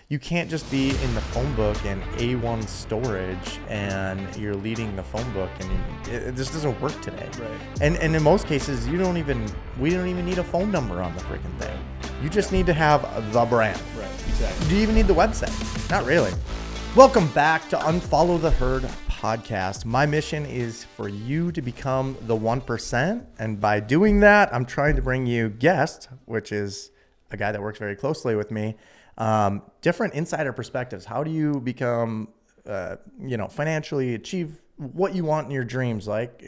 you can't just be in the phone book and A1 storage and you're leading the phone book, and it just doesn't work today. Right. And in most cases, we don't even need a phone number on the freaking thing. You just need to have the brand. Right, exactly. Do you even need the website? Not really. Welcome back to Unfollow the Herd Podcast. My mission is for you to become the 1%. And by doing that, I'm trying to bring you guests, which is a guy that works very closely with me, different insider perspectives. How do you become, financially achieve what you want in your dreams? Like,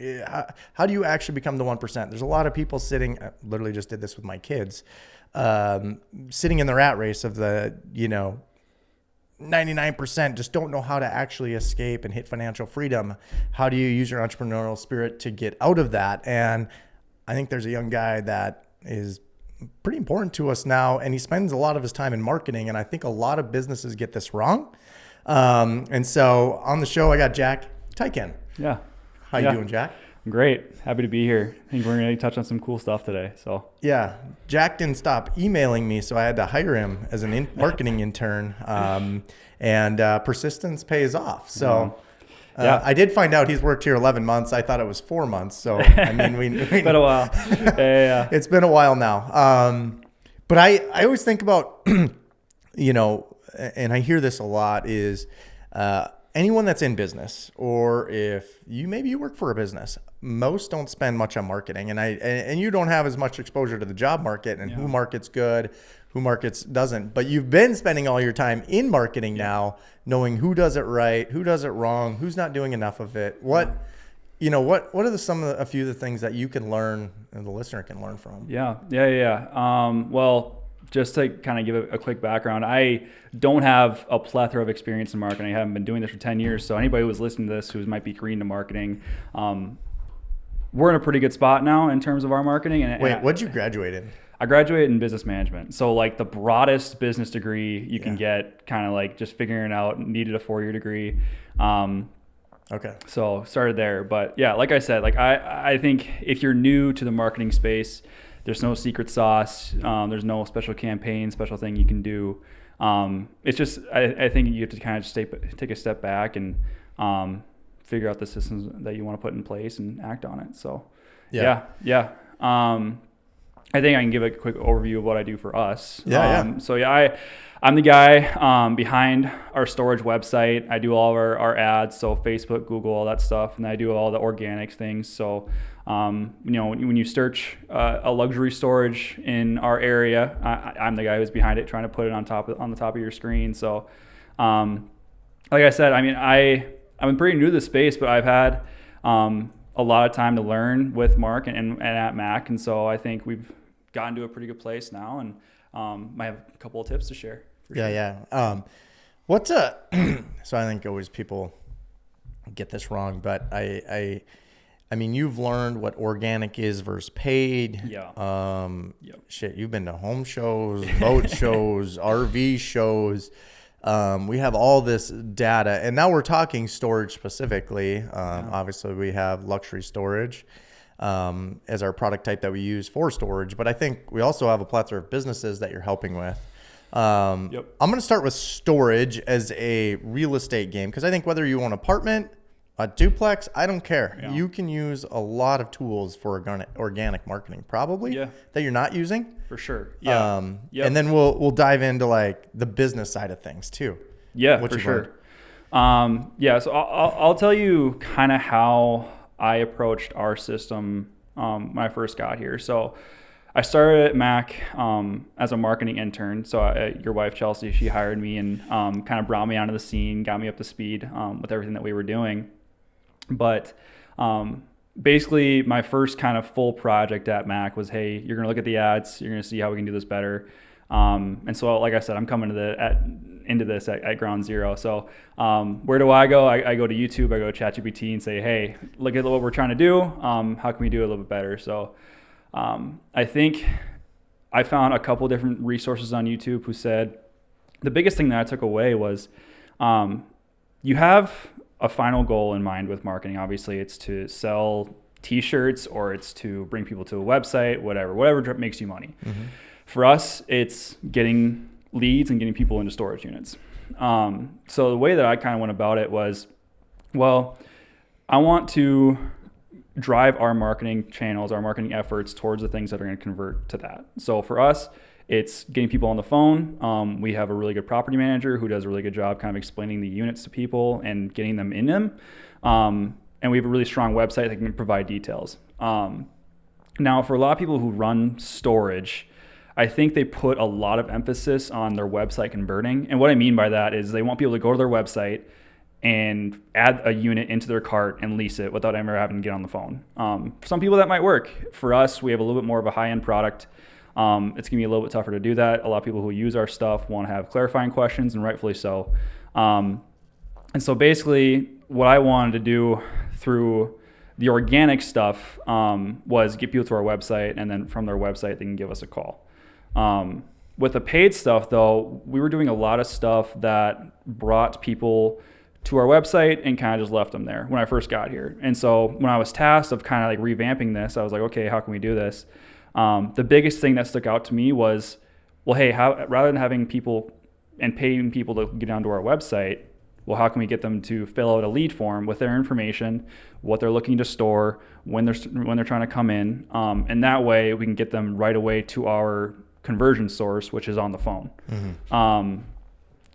how do you actually become the 1%? There's a lot of people sitting, I literally just did this with my kids, sitting in the rat race of the, 99% just don't know how to actually escape and hit financial freedom. How do you use your entrepreneurial spirit to get out of that? And I think there's a young guy that is pretty important to us now, and he spends a lot of his time in marketing, and I think a lot of businesses get this wrong. And so on the show, I got Jack Teiken. Yeah. How you doing, Jack? Great. Happy to be here. I think we're going to touch on some cool stuff today. So yeah, Jack didn't stop emailing me, so I had to hire him as an marketing intern. And persistence pays off. So I did find out he's worked here 11 months. I thought it was 4 months. So I mean, it's been a while. Yeah. It's been a while now. But I always think about, and I hear this a lot is anyone that's in business, or if you work for a business, most don't spend much on marketing, and you don't have as much exposure to the job market and who markets good, who markets doesn't. But you've been spending all your time in marketing now, knowing who does it right, who does it wrong, who's not doing enough of it. What are a few of the things that you can learn and the listener can learn from? Yeah. Well, just to kind of give a quick background, I don't have a plethora of experience in marketing. I haven't been doing this for 10 years. So anybody who was listening to this who might be green to marketing, we're in a pretty good spot now in terms of our marketing. Wait, what'd you graduate in? I graduated in business management. So like the broadest business degree you can get, kind of like just figuring it out, needed a 4-year degree. Okay. So started there. But yeah, like I said, like I think if you're new to the marketing space, there's no secret sauce. There's no special campaign, special thing you can do. It's just, I think you have to kind of just take a step back and figure out the systems that you want to put in place and act on it. So yeah. I think I can give a quick overview of what I do for us. I'm the guy behind our storage website. I do all of our ads, so Facebook, Google, all that stuff, and I do all the organic things. So, when you search a luxury storage in our area, I'm the guy who's behind it, trying to put it on the top of your screen. So, like I said, I mean, I'm pretty new to the space, but I've had a lot of time to learn with Marc and at Mac, and so I think we've gotten to a pretty good place now, and might have a couple of tips to share. So I think always people get this wrong, but I mean, you've learned what organic is versus paid. Yeah. Shit, you've been to home shows, boat shows, RV shows. We have all this data, and now we're talking storage specifically. Obviously, we have luxury storage as our product type that we use for storage, but I think we also have a plethora of businesses that you're helping with. I'm going to start with storage as a real estate game, because I think whether you own an apartment, a duplex, I don't care. Yeah. You can use a lot of tools for organic marketing, probably that you're not using. For sure. Yeah. And then we'll dive into like the business side of things too. Yeah, for sure. So I'll tell you kind of how I approached our system when I first got here. So I started at Mac as a marketing intern. So your wife, Chelsea, she hired me and kind of brought me onto the scene, got me up to speed with everything that we were doing. But basically, my first kind of full project at Mac was, hey, you're going to look at the ads. You're going to see how we can do this better. And so, like I said, I'm coming into this at ground zero. So where do I go? I go to YouTube. I go to ChatGPT and say, hey, look at what we're trying to do. How can we do it a little bit better? So I think I found a couple different resources on YouTube who said the biggest thing that I took away was you have a final goal in mind with marketing. Obviously, it's to sell t-shirts or it's to bring people to a website, whatever makes you money. Mm-hmm. For us, it's getting leads and getting people into storage units. So the way that I kind of went about it was, well, I want to drive our marketing channels, our marketing efforts towards the things that are going to convert to that. So for us, it's getting people on the phone. We have a really good property manager who does a really good job kind of explaining the units to people and getting them in them. And we have a really strong website that can provide details. Now, for a lot of people who run storage, I think they put a lot of emphasis on their website converting. And what I mean by that is they want people to go to their website and add a unit into their cart and lease it without ever having to get on the phone. For some people that might work. For us, we have a little bit more of a high-end product. It's going to be a little bit tougher to do that. A lot of people who use our stuff want to have clarifying questions, and rightfully so. And so basically what I wanted to do through the organic stuff was get people to our website, and then from their website, they can give us a call. With the paid stuff, though, we were doing a lot of stuff that brought people to our website and kind of just left them there when I first got here. And so when I was tasked of kind of like revamping this, I was like, okay, how can we do this? The biggest thing that stuck out to me was, well, hey, rather than having people and paying people to get onto our website, well, how can we get them to fill out a lead form with their information, what they're looking to store, when they're trying to come in, and that way we can get them right away to our conversion source, which is on the phone. Mm-hmm.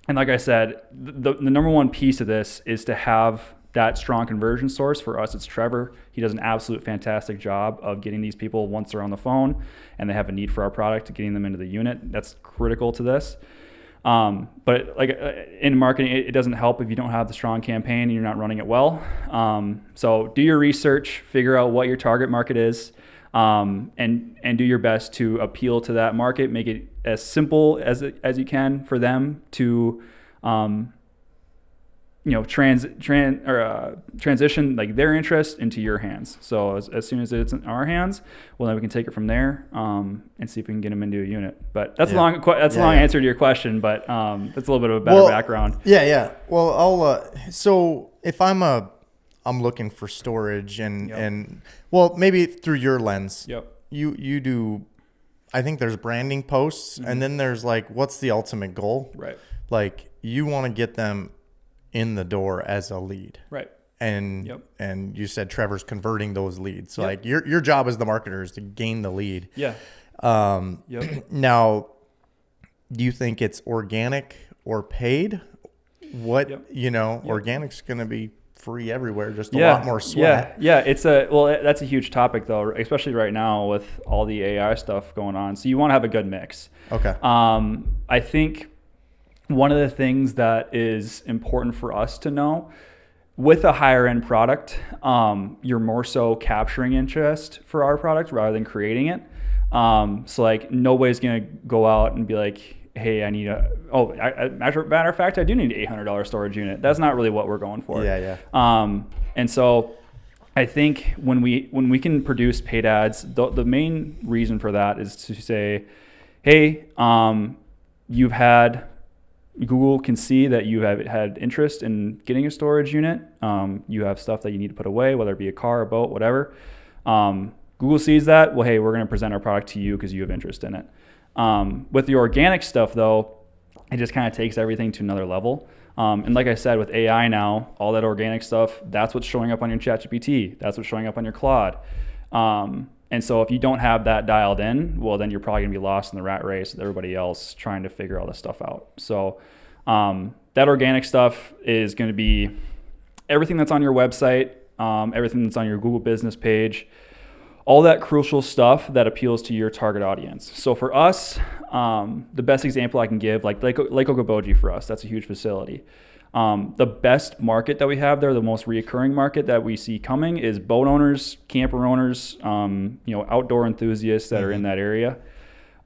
And like I said, the number one piece of this is to have that strong conversion source. For us, it's Trevor. He does an absolute fantastic job of getting these people once they're on the phone and they have a need for our product, to getting them into the unit. That's critical to this. But like in marketing, it doesn't help if you don't have the strong campaign and you're not running it well. So do your research, figure out what your target market is, and do your best to appeal to that market. Make it as simple as you can for them to, transition like their interest into your hands. So as soon as it's in our hands, well, then we can take it from there, and see if we can get them into a unit. But that's a long answer to your question, but that's a little bit of a better background. Yeah. Well, I'll so if I'm looking for storage and well, maybe through your lens. Yep. You do, I think there's branding posts, mm-hmm. and then there's like, what's the ultimate goal? Right. Like you want to get them in the door as a lead. Right. And you said Trevor's converting those leads. So like your job as the marketer is to gain the lead. Yeah. Now, do you think it's organic or paid? Organic's going to be free everywhere, just a lot more sweat. Yeah. That's a huge topic though, especially right now with all the AI stuff going on. So you want to have a good mix. Okay. I think one of the things that is important for us to know with a higher end product, you're more so capturing interest for our product rather than creating it. So like nobody's going to go out and be like, hey, I need matter of fact, I do need an $800 storage unit. That's not really what we're going for. Yeah. And so I think when we can produce paid ads, the main reason for that is to say, hey, Google can see that you have had interest in getting a storage unit. You have stuff that you need to put away, whether it be a car, a boat, whatever. Google sees that. Well, hey, we're going to present our product to you because you have interest in it. With the organic stuff, though, it just kind of takes everything to another level. And like I said, with AI now, all that organic stuff, that's what's showing up on your ChatGPT. That's what's showing up on your Claude. And so if you don't have that dialed in, well, then you're probably going to be lost in the rat race with everybody else trying to figure all this stuff out. So that organic stuff is going to be everything that's on your website, everything that's on your Google business page, all that crucial stuff that appeals to your target audience. So for us, the best example I can give, like Lake Okoboji for us, that's a huge facility. The best market that we have there, the most reoccurring market that we see coming is boat owners, camper owners, outdoor enthusiasts that are in that area.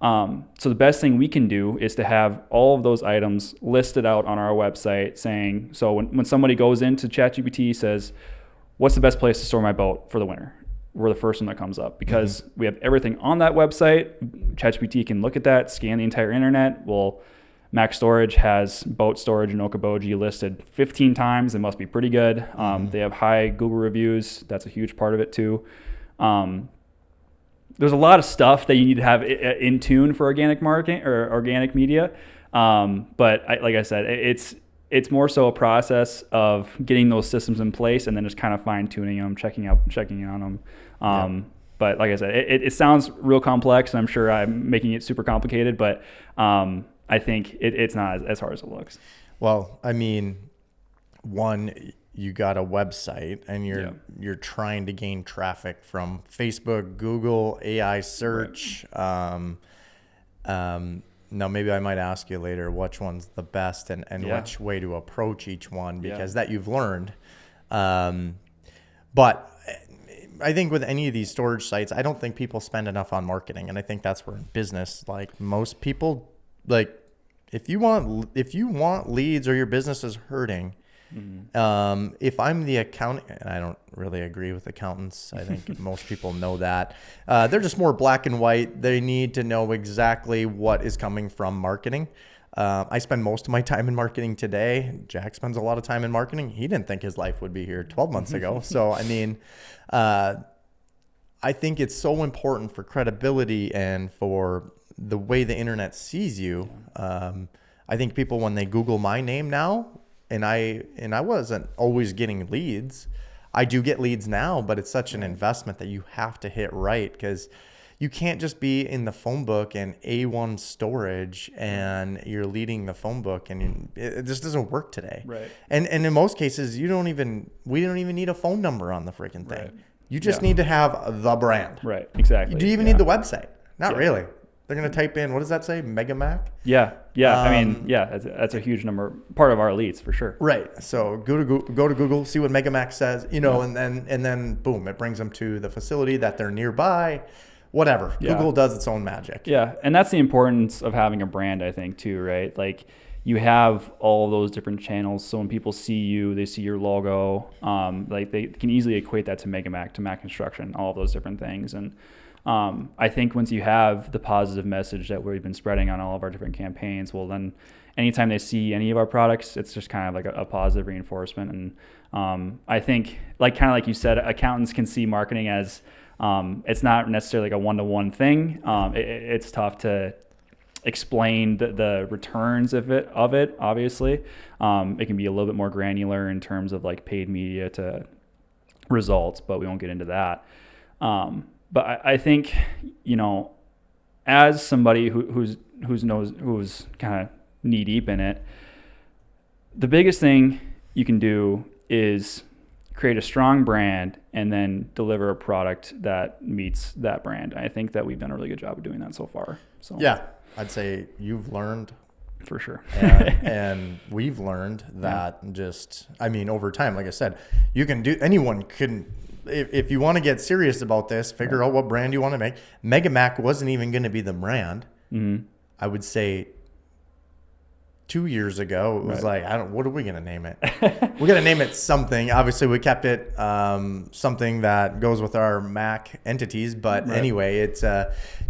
So the best thing we can do is to have all of those items listed out on our website saying, so when somebody goes into ChatGPT says, what's the best place to store my boat for the winter? We're the first one that comes up because we have everything on that website. ChatGPT can look at that, scan the entire internet. Well, Mac Storage has boat storage in Okoboji listed 15 times. It must be pretty good. They have high Google reviews. That's a huge part of it too. There's a lot of stuff that you need to have in tune for organic marketing or organic media. But like I said, it's more so a process of getting those systems in place and then just kind of fine tuning them, checking on them. But like I said, it sounds real complex, and I'm sure I'm making it super complicated, but I think it's not as hard as it looks. Well, I mean, one, you got a website and you're trying to gain traffic from Facebook, Google, AI search. Right. Now, maybe I might ask you later which one's the best and which way to approach each one, because that you've learned. But I think with any of these storage sites, I don't think people spend enough on marketing. And I think that's where in business, like most people, like if you want leads or your business is hurting, if I'm the accountant, and I don't really agree with accountants, I think most people know that, they're just more black and white. They need to know exactly what is coming from marketing. I spend most of my time in marketing today. Jack spends a lot of time in marketing. He didn't think his life would be here 12 months ago. So, I mean, I think it's so important for credibility and for the way the internet sees you. I think people, when they Google my name now, and I wasn't always getting leads. I do get leads now, but it's such an investment that you have to hit right, because you can't just be in the phone book and A1 storage and you're leading the phone book, and it just doesn't work today. Right. And in most cases, we don't even need a phone number on the freaking thing. Right. You just need to have the brand. Right. Exactly. Do you even need the website? Not really. They're going to type in, what does that say? Mega Mac? Yeah. I mean, that's a huge part of our leads for sure. Right. So go to Google, see what Mega Mac says, and then boom, it brings them to the facility that they're nearby, whatever. Yeah. Google does its own magic. Yeah. And that's the importance of having a brand, I think, too, right? Like you have all those different channels. So when people see you, they see your logo, like they can easily equate that to Mega Mac, to Mac Construction, all of those different things. And I think once you have the positive message that we've been spreading on all of our different campaigns, well, then anytime they see any of our products, it's just kind of like a positive reinforcement. And I think, like you said, accountants can see marketing as it's not necessarily like a one-to-one thing. It's tough to explain the returns of it. Obviously, it can be a little bit more granular in terms of like paid media to results, but we won't get into that. But I think, as somebody who's kind of knee deep in it, the biggest thing you can do is create a strong brand and then deliver a product that meets that brand. I think that we've done a really good job of doing that so far. So yeah, I'd say you've learned for sure, and we've learned that over time, like I said, anyone couldn't. If you want to get serious about this, figure out what brand you want to make. Mega Mac wasn't even going to be the brand. Mm-hmm. I would say 2 years ago, it was like, what are we going to name it? We're going to name it something. Obviously, we kept it something that goes with our Mac entities. But anyway, it's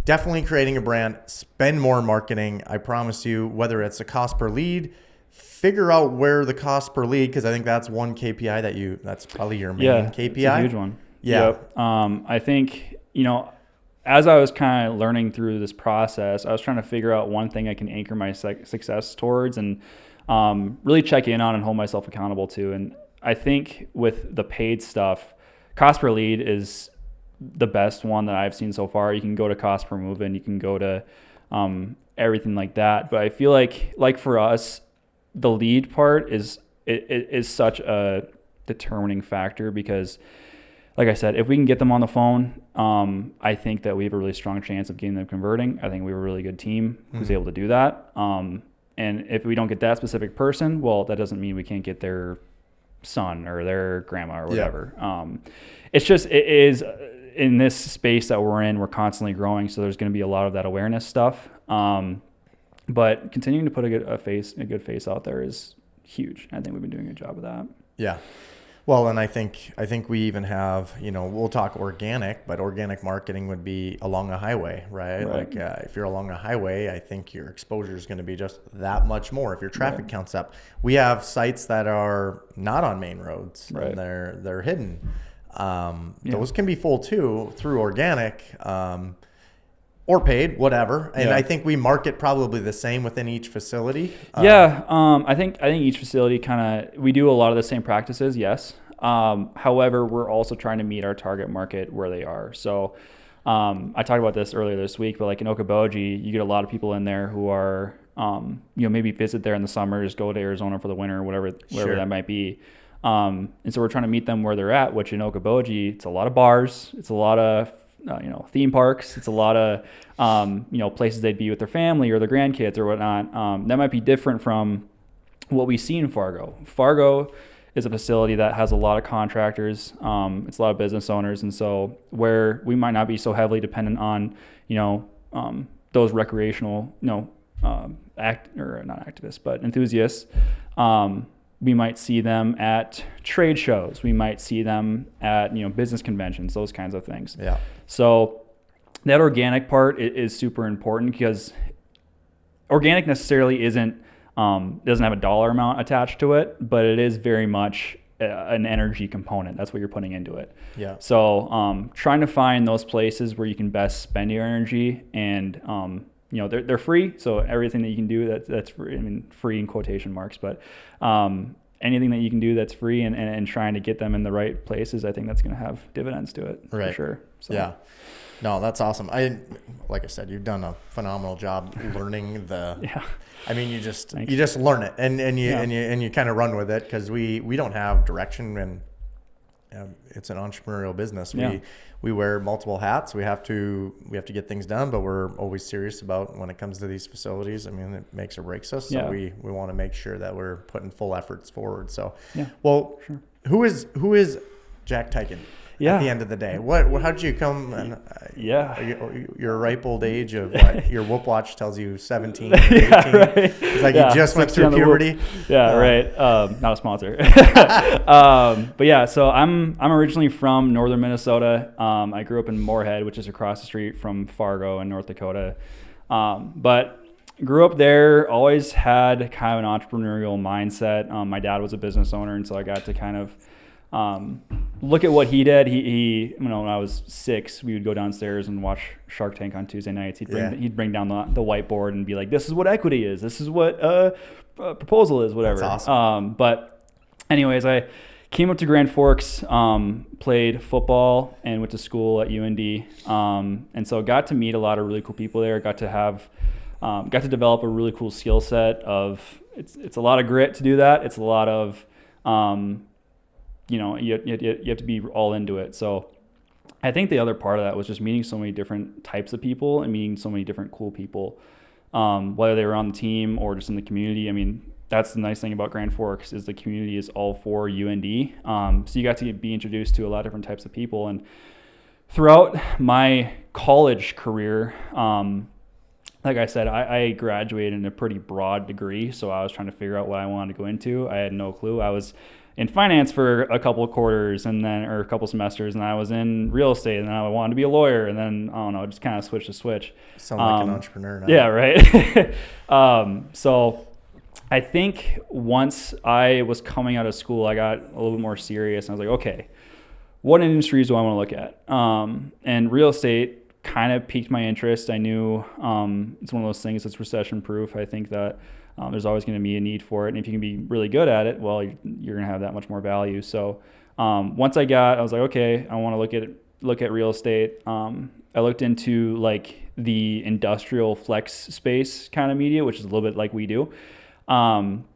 definitely creating a brand. Spend more marketing. I promise you, whether it's a cost per lead, figure out where the cost per lead, because I think that's one KPI that's probably your main KPI. It's a huge one. Yeah. Yep. I think, as I was kind of learning through this process, I was trying to figure out one thing I can anchor my success towards and really check in on and hold myself accountable to. And I think with the paid stuff, cost per lead is the best one that I've seen so far. You can go to cost per move and you can go to everything like that. But I feel like for us, the lead part is such a determining factor, because like I said, if we can get them on the phone, I think that we have a really strong chance of getting them converting. I think we have a really good team who's able to do that. And if we don't get that specific person, well, that doesn't mean we can't get their son or their grandma or whatever. It is in this space that we're in, we're constantly growing. So there's going to be a lot of that awareness stuff. But continuing to put a good face out there is huge. I think we've been doing a good job of that. Yeah. Well, and I think we even have, we'll talk organic, but organic marketing would be along a highway, right? Like if you're along a highway, I think your exposure is going to be just that much more if your traffic counts up. We have sites that are not on main roads, and they're hidden. Those can be full too through organic. or paid, whatever. And Yeah. I think we market probably the same within each facility. I think each facility we do a lot of the same practices. Yes. However, we're also trying to meet our target market where they are. So, I talked about this earlier this week, but like in Okoboji, you get a lot of people in there who are, maybe visit there in the summer, just go to Arizona for the winter, whatever that might be. And so we're trying to meet them where they're at, which in Okoboji, it's a lot of bars, it's a lot of, theme parks, it's a lot of, places they'd be with their family or their grandkids or whatnot. That might be different from what we see in Fargo. Fargo is a facility that has a lot of contractors. It's a lot of business owners. And so where we might not be so heavily dependent on, those recreational, not activists, but enthusiasts, we might see them at trade shows. We might see them at, business conventions, those kinds of things. Yeah. So that organic part is super important, because organic necessarily doesn't have a dollar amount attached to it, but it is very much an energy component. That's what you're putting into it. Yeah. So trying to find those places where you can best spend your energy, and they're free. So everything that you can do that's free, free in quotation marks, but anything that you can do that's free, and trying to get them in the right places, I think that's going to have dividends to it. Right. For sure. So. Yeah. No, that's awesome. Like I said, you've done a phenomenal job learning the. Yeah. You just learn it, and you kind of run with it, because we don't have direction, and it's an entrepreneurial business. Yeah. We wear multiple hats. We have to get things done, but we're always serious about when it comes to these facilities. It makes or breaks us. So we want to make sure that we're putting full efforts forward. So, well, sure. Who is Jack Teiken? Yeah. At the end of the day, how did you come? And your ripe old age of what? Your Whoop watch tells you 17, 18. Right. It's like you just went through puberty. Yeah, right. Not a sponsor. But yeah, so I'm originally from northern Minnesota. I grew up in Moorhead, which is across the street from Fargo in North Dakota. But grew up there. Always had kind of an entrepreneurial mindset. My dad was a business owner, and so I got to kind of look at what he did. He when I was 6, we would go downstairs and watch Shark Tank on Tuesday nights. He'd bring down the whiteboard and be like, "This is what equity is. This is what proposal is. Whatever." That's awesome. But anyways, I came up to Grand Forks, played football, and went to school at UND. And so got to meet a lot of really cool people there. Got to develop a really cool skill set of it's a lot of grit to do that. It's a lot of you have to be all into it. So I think the other part of that was just meeting so many different types of people and meeting so many different cool people, whether they were on the team or just in the community. That's the nice thing about Grand Forks is the community is all for UND. So you got to be introduced to a lot of different types of people. And throughout my college career, like I said, I graduated in a pretty broad degree. So I was trying to figure out what I wanted to go into. I had no clue. I was in finance for a couple of quarters or a couple semesters, and I was in real estate, and then I wanted to be a lawyer, and then, I don't know, just kind of switch to switch. Sound like an entrepreneur now. Yeah, right. So I think once I was coming out of school, I got a little bit more serious, and I was like, okay, what industries do I want to look at? And real estate kind of piqued my interest. I knew it's one of those things that's recession proof. I think that there's always going to be a need for it. And if you can be really good at it, well, you're going to have that much more value. So once I was like, okay, I want to look at real estate. I looked into like the industrial flex space kind of media, which is a little bit like we do. And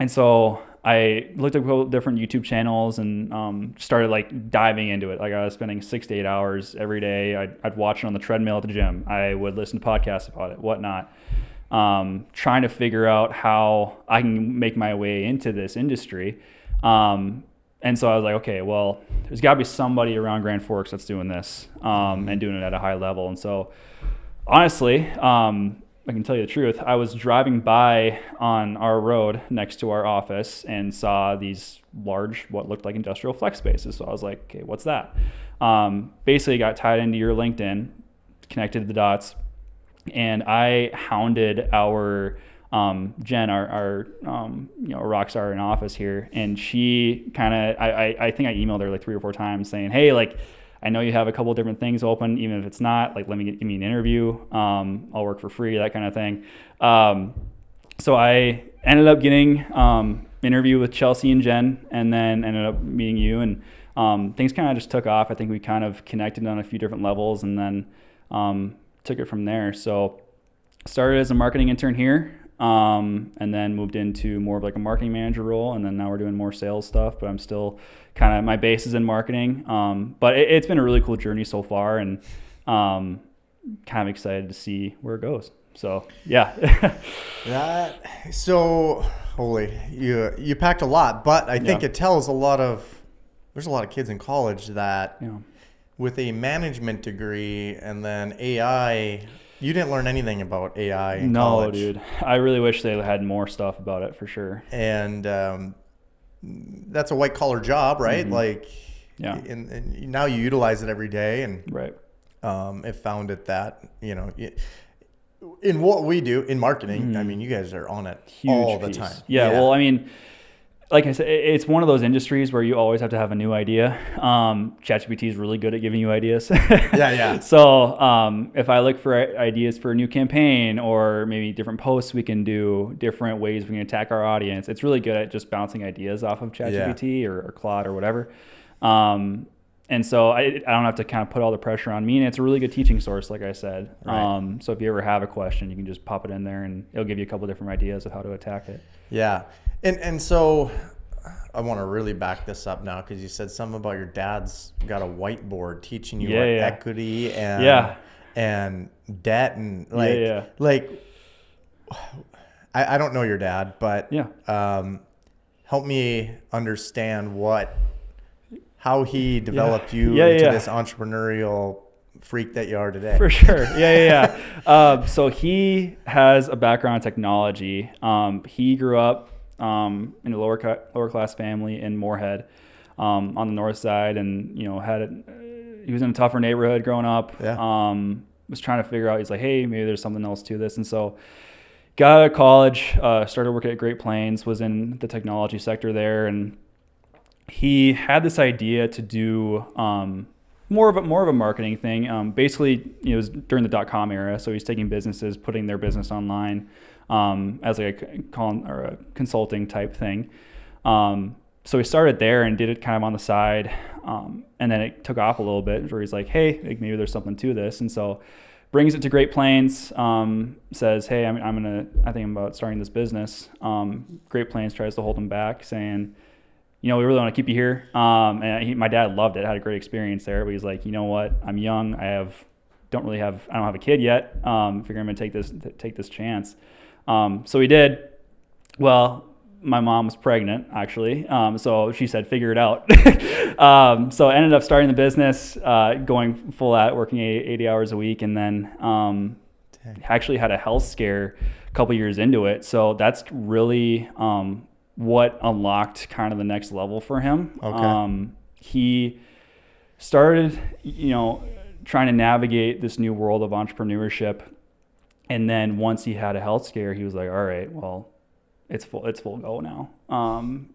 so I looked at a couple different YouTube channels and started like diving into it. Like I was spending 6 to 8 hours every day. I'd watch it on the treadmill at the gym. I would listen to podcasts about it, whatnot. Trying to figure out how I can make my way into this industry. And so I was like, okay, well, there's got to be somebody around Grand Forks that's doing this and doing it at a high level. And so honestly, I can tell you the truth. I was driving by on our road next to our office and saw these large, what looked like industrial flex spaces. So I was like, okay, what's that? Basically got tied into your LinkedIn, connected the dots. And I hounded our Jen, our rock star in office here, and she kind of, I think I emailed her like 3 or 4 times saying, hey, like I know you have a couple of different things open, even if it's not, like, give me an interview. I'll work for free, that kind of thing. So I ended up getting interview with Chelsea and Jen, and then ended up meeting you, and things kind of just took off. I think we kind of connected on a few different levels, and then took it from there. So started as a marketing intern here, and then moved into more of like a marketing manager role, and then now we're doing more sales stuff, but I'm still kind of, my base is in marketing. But it's been a really cool journey so far, and kind of excited to see where it goes. So yeah. Holy, you packed a lot, but I think it tells there's a lot of kids in college that with a management degree and then AI, you didn't learn anything about AI in college. No, dude. I really wish they had more stuff about it, for sure. And that's a white collar job, right? Mm-hmm. Like, and now you utilize it every day, and right. Have found it that, in what we do in marketing, Mm-hmm. I mean, you guys are on it Huge all the piece. time. Yeah, well, I mean, like I said, it's one of those industries where you always have to have a new idea. ChatGPT is really good at giving you ideas. Yeah. So if I look for ideas for a new campaign, or maybe different posts we can do, different ways we can attack our audience, it's really good at just bouncing ideas off of ChatGPT or Claude or whatever. And so I don't have to kind of put all the pressure on me, and it's a really good teaching source, like I said. Right. So if you ever have a question, you can just pop it in there, and it'll give you a couple different ideas of how to attack it. Yeah. And so I want to really back this up now, because you said something about your dad's got a whiteboard teaching you equity and debt, and like I don't know your dad, but help me understand how he developed you into this entrepreneurial freak that you are today. For sure. So he has a background in technology. He grew up in a lower class family in Moorhead, on the north side, and he was in a tougher neighborhood growing up. Was trying to figure out, he's like, hey, maybe there's something else to this. And so got out of college, started working at Great Plains, was in the technology sector there, and he had this idea to do more of a marketing thing. Basically, it was during the .com era, so he's taking businesses, putting their business online as like a consulting type thing. So he started there and did it kind of on the side, and then it took off a little bit, where he's like, hey, maybe there's something to this, and so brings it to Great Plains, says, hey, I think I'm about starting this business. Great Plains tries to hold him back, saying, we really want to keep you here. And my dad loved it, had a great experience there, but he's like, you know what, I'm young, I don't have a kid yet. Figure I'm gonna take this chance. So he did. Well, my mom was pregnant, actually. So she said, figure it out. So I ended up starting the business, going full at working 80 hours a week, and then actually had a health scare a couple years into it. So that's really what unlocked kind of the next level for him. Okay. He started, trying to navigate this new world of entrepreneurship. And then once he had a health scare, he was like, all right, well, it's full go now.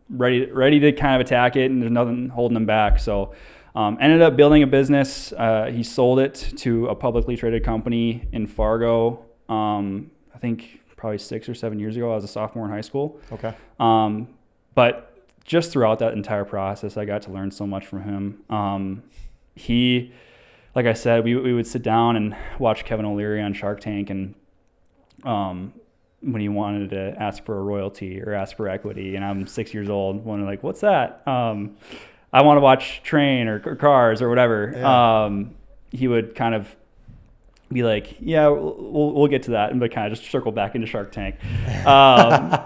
Ready to kind of attack it, and there's nothing holding him back. So ended up building a business. He sold it to a publicly traded company in Fargo. I think probably 6 or 7 years ago. I was a sophomore in high school. Okay. But just throughout that entire process, I got to learn so much from him. He, like I said, we would sit down and watch Kevin O'Leary on Shark Tank, and when he wanted to ask for a royalty or ask for equity, and I'm 6 years old, wondering like, what's that? I want to watch Train or Cars or whatever. Yeah. He would kind of be like, yeah, we'll get to that, but kind of just circle back into Shark Tank.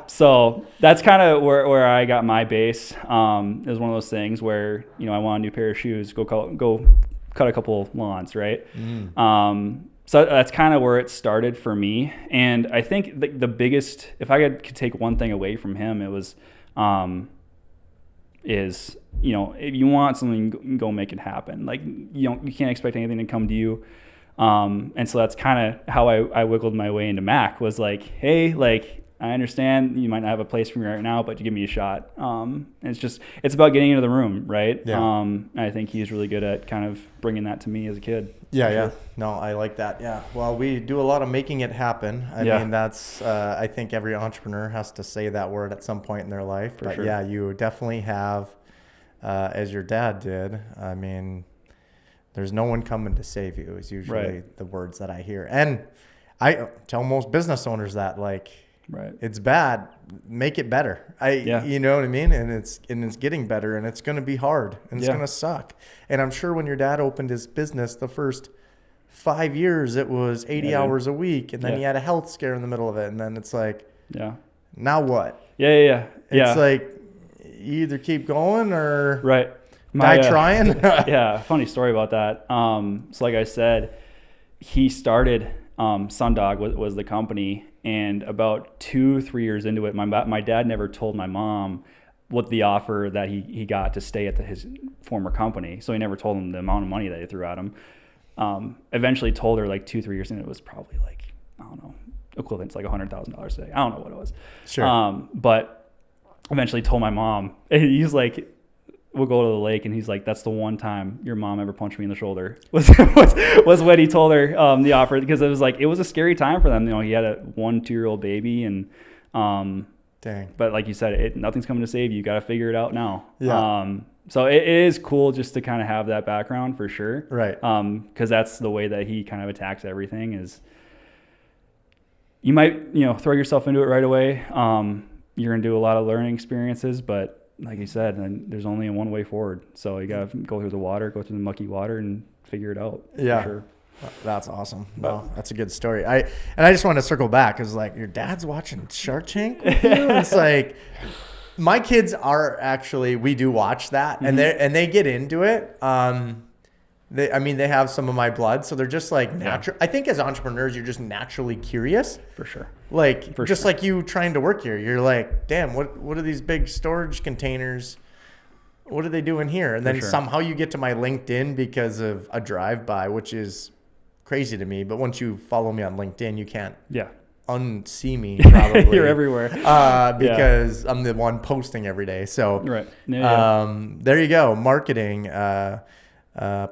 So that's kind of where I got my base. It was one of those things where, I want a new pair of shoes, go cut a couple lawns, right? So that's kind of where it started for me. And I think the biggest, if I could take one thing away from him, it was, if you want something, go make it happen. Like, you can't expect anything to come to you. And so that's kind of how I wiggled my way into Mac, was like, hey, like, I understand you might not have a place for me right now, but you give me a shot. And it's about getting into the room, right? Yeah. I think he's really good at kind of bringing that to me as a kid. Yeah, yeah. No, I like that. Yeah. Well, we do a lot of making it happen. I mean, that's, I think every entrepreneur has to say that word at some point in their life. But yeah, you definitely have, as your dad did. I mean, there's no one coming to save you is usually the words that I hear. And I tell most business owners that, like, it's bad, make it better. You know what I mean? And it's getting better, and it's going to be hard, and it's going to suck. And I'm sure when your dad opened his business, the first 5 years, it was 80 hours a week. And then he had a health scare in the middle of it. And then it's like, now what? It's like, you either keep going or die trying. Funny story about that. So like I said, he started, Sundog was the company. And about 2-3 years into it, my dad never told my mom what the offer that he got to stay at his former company. So he never told him the amount of money that he threw at him. Eventually told her like 2-3 years into it, was probably like, I don't know, equivalent to like $100,000 a day. I don't know what it was. Sure. But eventually told my mom, and he's like, we'll go to the lake, and he's like, that's the one time your mom ever punched me in the shoulder was when he told her the offer, because it was a scary time for them. You know, he had a 1-2-year-old baby, and dang. But like you said, nothing's coming to save you. You got to figure it out now. Yeah. So it is cool just to kind of have that background for sure. Right. Because that's the way that he kind of attacks everything. Is you might throw yourself into it right away. You're gonna do a lot of learning experiences, but like you said, and there's only one way forward. So you got to go through the mucky water and figure it out. Yeah. For sure. That's awesome. No, that's a good story. I just want to circle back, because like, your dad's watching Shark Tank with you? It's like, my kids are actually, we do watch that, and they get into it. They have some of my blood, so they're just like natural. I think as entrepreneurs, you're just naturally curious. For sure. Like, like you trying to work here, you're like, damn, what are these big storage containers? What are they doing here? And then somehow you get to my LinkedIn because of a drive-by, which is crazy to me. But once you follow me on LinkedIn, you can't unsee me, probably. You're everywhere. Because I'm the one posting every day. So there you go. Marketing,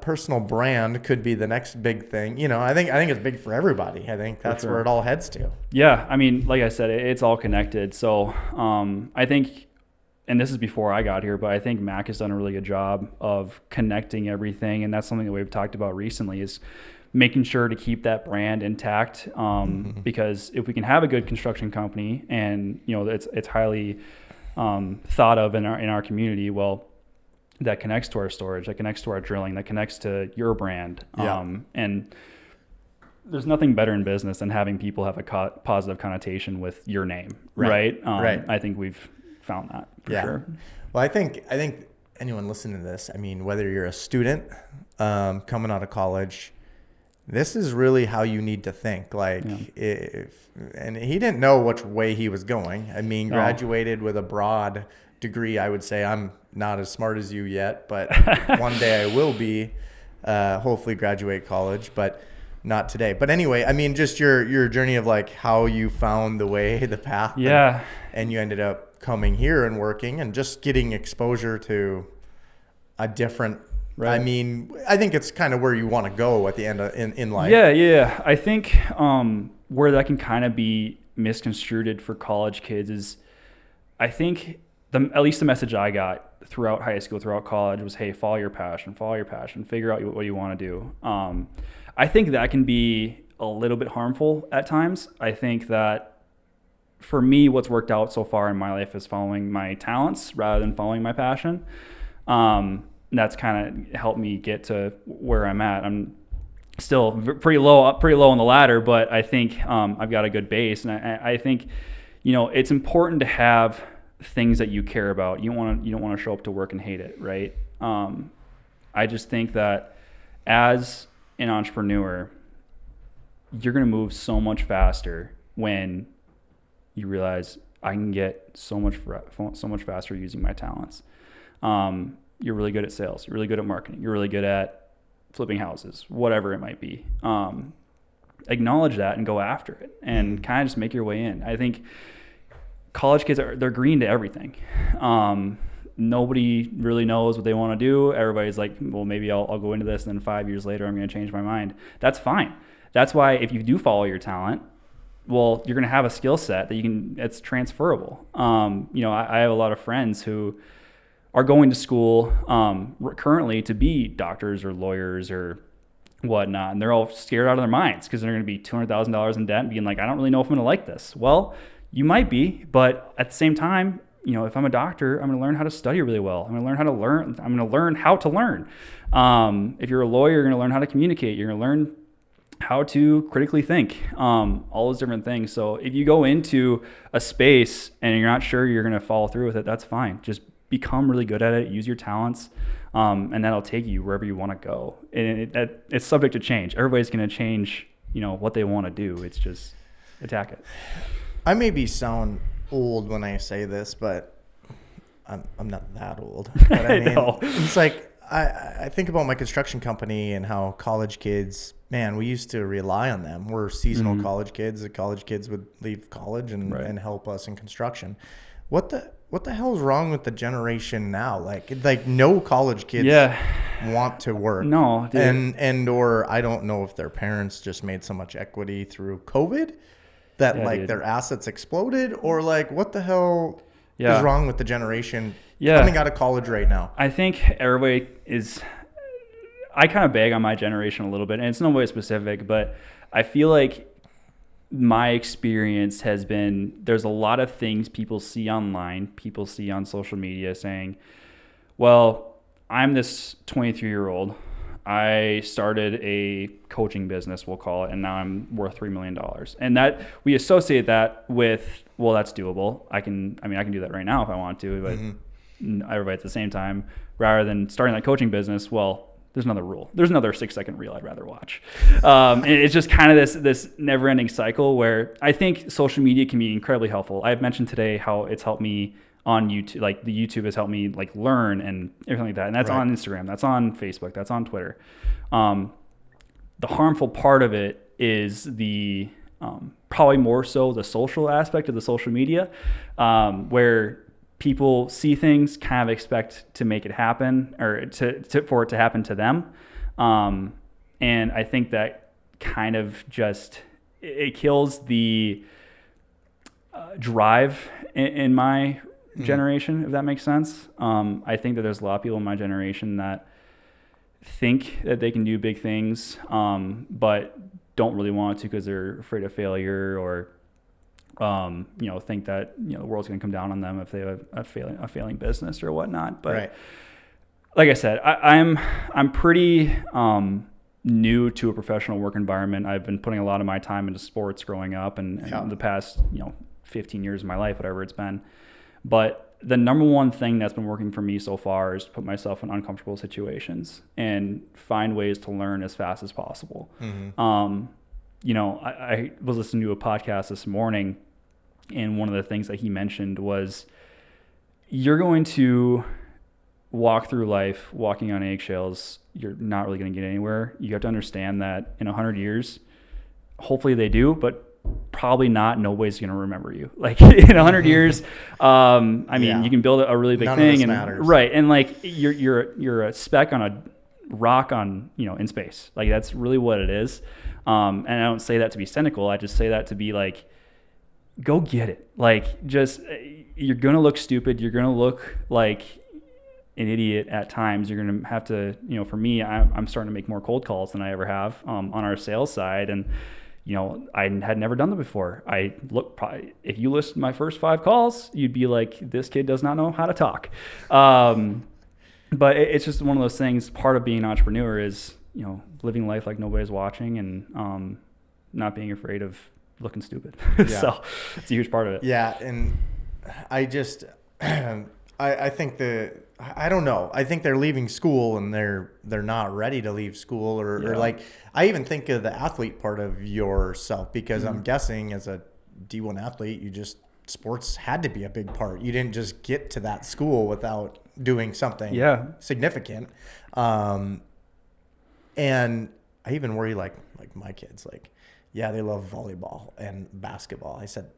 personal brand could be the next big thing. I think it's big for everybody. I think that's where it all heads to. Yeah. I mean, like I said, it's all connected. So I think, and this is before I got here, but I think Mac has done a really good job of connecting everything. And that's something that we've talked about recently, is making sure to keep that brand intact. Because if we can have a good construction company, and it's highly thought of in our community, well, that connects to our storage, that connects to our drilling, that connects to your brand. And there's nothing better in business than having people have a positive connotation with your name, right? I think we've found that for sure. Well, I think anyone listening to this, I mean, whether you're a student coming out of college, this is really how you need to think. Like, and he didn't know which way he was going. I mean, graduated with a broad degree. I would say I'm not as smart as you yet, but one day I will be, hopefully graduate college, but not today. But anyway, I mean, just your journey of like how you found the path. And you ended up coming here and working and just getting exposure to a different, I mean, I think it's kind of where you want to go at the end in life. Yeah. I think where that can kind of be misconstrued for college kids is, I think at least the message I got throughout high school, throughout college was, hey, follow your passion, figure out what you want to do. I think that can be a little bit harmful at times. I think that for me, what's worked out so far in my life is following my talents rather than following my passion. That's kind of helped me get to where I'm at. I'm still pretty low on the ladder, but I think I've got a good base. And I think, it's important to have things that you care about. You don't want to show up to work and hate it, right? I just think that as an entrepreneur, you're going to move so much faster when you realize I can get so much faster using my talents. You're really good at sales. You're really good at marketing. You're really good at flipping houses, whatever it might be. Acknowledge that and go after it and kind of just make your way in. I think, college kids they're green to everything. Nobody really knows what they want to do. Everybody's like, well, maybe I'll go into this, and then 5 years later, I'm going to change my mind. That's fine. That's why if you do follow your talent, well, you're going to have a skill set that it's transferable. I have a lot of friends who are going to school currently to be doctors or lawyers or whatnot, and they're all scared out of their minds because they're going to be $200,000 in debt and being like, I don't really know if I'm going to like this. Well, you might be, but at the same time, if I'm a doctor, I'm going to learn how to study really well. I'm going to learn how to learn. I'm going to learn how to learn. If you're a lawyer, you're going to learn how to communicate. You're going to learn how to critically think, all those different things. So if you go into a space and you're not sure you're going to follow through with it, that's fine. Just become really good at it. Use your talents, and that'll take you wherever you want to go. And it's subject to change. Everybody's going to change, what they want to do. It's just attack it. I maybe sound old when I say this, but I'm not that old. But I mean, it's like I think about my construction company and how college kids, man, we used to rely on them. We're seasonal college kids. The college kids would leave college and help us in construction. What the hell is wrong with the generation now? Like no college kids want to work. No, dude. Or I don't know if their parents just made so much equity through COVID that their assets exploded, or what the hell is wrong with the generation coming out of college right now? I think everybody I kind of bag on my generation a little bit, and it's no way specific, but I feel like my experience has been, there's a lot of things people see online, people see on social media saying, well, I'm this 23-year-old. I started a coaching business, we'll call it, and now I'm worth $3 million. And that we associate that with, well, that's doable. I can do that right now if I want to, but everybody at the same time, rather than starting that coaching business, well, there's another rule. There's another 6-second reel I'd rather watch. And it's just kind of this never-ending cycle where I think social media can be incredibly helpful. I've mentioned today how it's helped me on YouTube, the YouTube has helped me learn and everything like that. And that's on Instagram, that's on Facebook, that's on Twitter. The harmful part of it is the probably more so the social aspect of the social media, where people see things, kind of expect to make it happen or for it to happen to them. And I think that kind of just, it kills the drive in my generation, if that makes sense. I think that there's a lot of people in my generation that think that they can do big things, but don't really want to because they're afraid of failure, or think that the world's going to come down on them if they have a failing business or whatnot. But like I said, I'm pretty new to a professional work environment. I've been putting a lot of my time into sports growing up, and the past 15 years of my life, whatever it's been. But the number one thing that's been working for me so far is to put myself in uncomfortable situations and find ways to learn as fast as possible. I was listening to a podcast this morning, and one of the things that he mentioned was, you're going to walk through life walking on eggshells. You're not really going to get anywhere. You have to understand that in 100 years, hopefully they do, but probably not. Nobody's going to remember you. In 100 years, you can build a really big None thing, of this and matters. Right, and you're a speck on a rock in space. That's really what it is. And I don't say that to be cynical. I just say that to be go get it. You're going to look stupid. You're going to look like an idiot at times. You're going to have to, for me, I'm starting to make more cold calls than I ever have on our sales side. And, I had never done that before. If you list my first 5 calls, you'd be like, this kid does not know how to talk. But it's just one of those things. Part of being an entrepreneur is, living life like nobody's watching, and not being afraid of looking stupid. So it's a huge part of it. Yeah. And I just, I think I don't know. I think they're leaving school and they're not ready to leave school, or I even think of the athlete part of yourself, because I'm guessing as a D1 athlete, sports had to be a big part. You didn't just get to that school without doing something significant. And I even worry like my kids, they love volleyball and basketball. I said,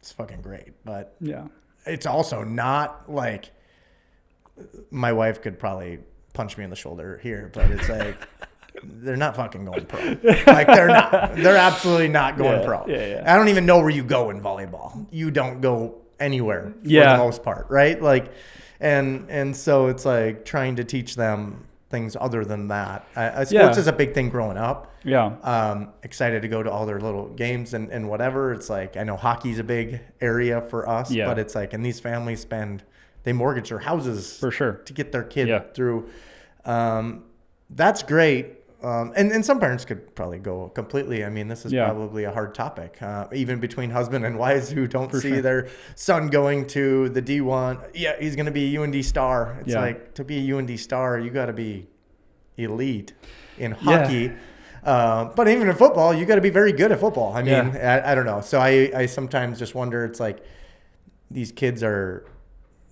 it's fucking great. But Yeah. it's also not like my wife could probably punch me in the shoulder here, but it's like they're not fucking going pro. Like they're not. They're absolutely not going pro. Yeah. I don't even know where you go in volleyball. You don't go anywhere for Yeah. the most part, right? Like, and so it's like trying to teach them things other than that. Sports is a big thing growing up. Yeah. Excited to go to all their little games and whatever. It's like, I know hockey's a big area for us, but it's like, and these families they mortgage their houses For sure. to get their kid through. That's great. And some parents could probably go completely. I mean, this is probably a hard topic, even between husband and wives who don't see their son going to the D1. Yeah, he's going to be a UND star. It's like, to be a UND star, you got to be elite in hockey. But even in football, you got to be very good at football. I mean, I don't know. So I sometimes just wonder, it's like these kids are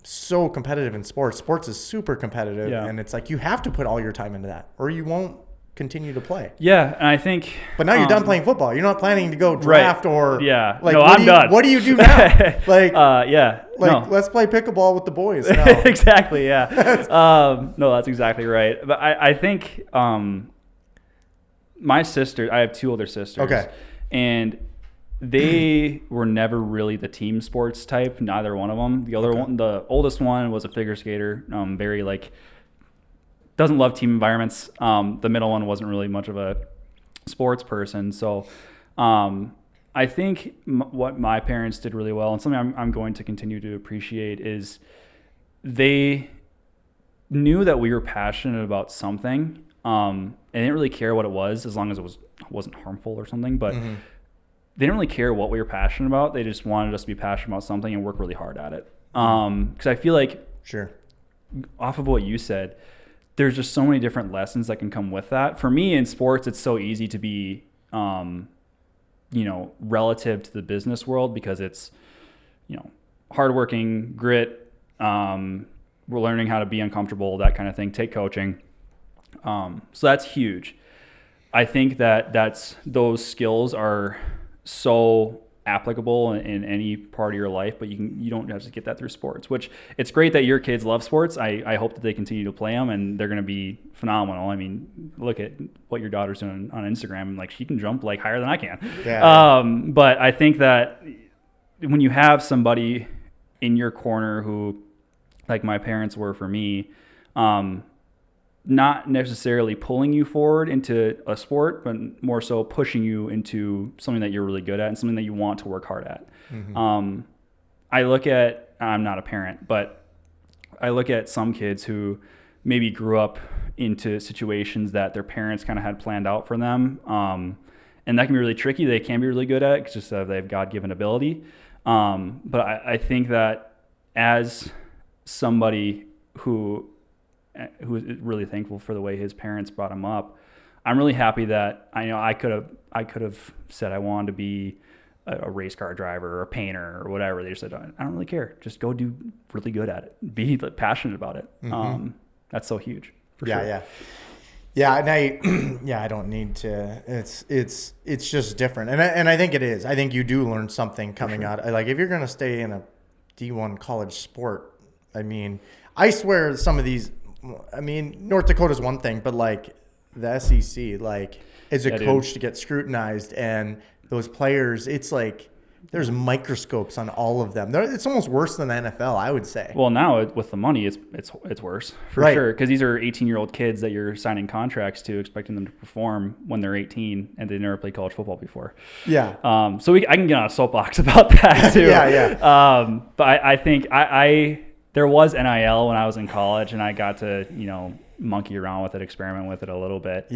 so competitive in sports. Sports is super competitive. And it's like, you have to put all your time into that or you won't continue to play. Yeah, and I think... But now you're done playing football. You're not planning to go draft or... Yeah. Like, no, I'm done. What do you do now? Like, let's play pickleball with the boys now. Exactly, yeah. No, that's exactly right. But I think my sister... I have two older sisters. Okay. And they were never really the team sports type, neither one of them. The other one, the oldest one was a figure skater, very like... doesn't love team environments. The middle one wasn't really much of a sports person. So I think what my parents did really well, and something I'm going to continue to appreciate, is they knew that we were passionate about something and they didn't really care what it was, as long as it wasn't harmful or something. But they didn't really care what we were passionate about. They just wanted us to be passionate about something and work really hard at it. Because I feel like, off of what you said, there's just so many different lessons that can come with that. For me in sports, it's so easy to be, relative to the business world, because it's, hardworking, grit. We're learning how to be uncomfortable, that kind of thing. Take coaching. So that's huge. I think that those skills are so applicable in any part of your life, but you don't have to get that through sports, which it's great that your kids love sports. I hope that they continue to play them and they're going to be phenomenal. I mean, look at what your daughter's doing on Instagram. Like, she can jump like higher than I can. But I think that when you have somebody in your corner who, like my parents were for me, not necessarily pulling you forward into a sport, but more so pushing you into something that you're really good at and something that you want to work hard at. I look at, I'm not a parent, but I look at some kids who maybe grew up into situations that their parents kind of had planned out for them. And that can be really tricky. They can be really good at it because just they have God-given ability. But I think that as somebody who is really thankful for the way his parents brought him up, I'm really happy that I could have said I wanted to be a race car driver or a painter or whatever. They just said, I don't really care. Just go do really good at it. Be passionate about it. That's so huge. For sure. Yeah. And I don't need to, it's just different. And I think it is. I think you do learn something coming out. Like, if you're going to stay in a D1 college sport, I mean, I swear some of these, North Dakota's one thing, but like the SEC, like, as a coach to get scrutinized, and those players, it's like there's microscopes on all of them. It's almost worse than the NFL, I would say. Well, now with the money, it's worse for sure, because these are 18-year-old kids that you're signing contracts to, expecting them to perform when they're 18 and they never played college football before. So I can get on a soapbox about that too. But I think there was NIL when I was in college, and I got to, monkey around with it, experiment with it a little bit.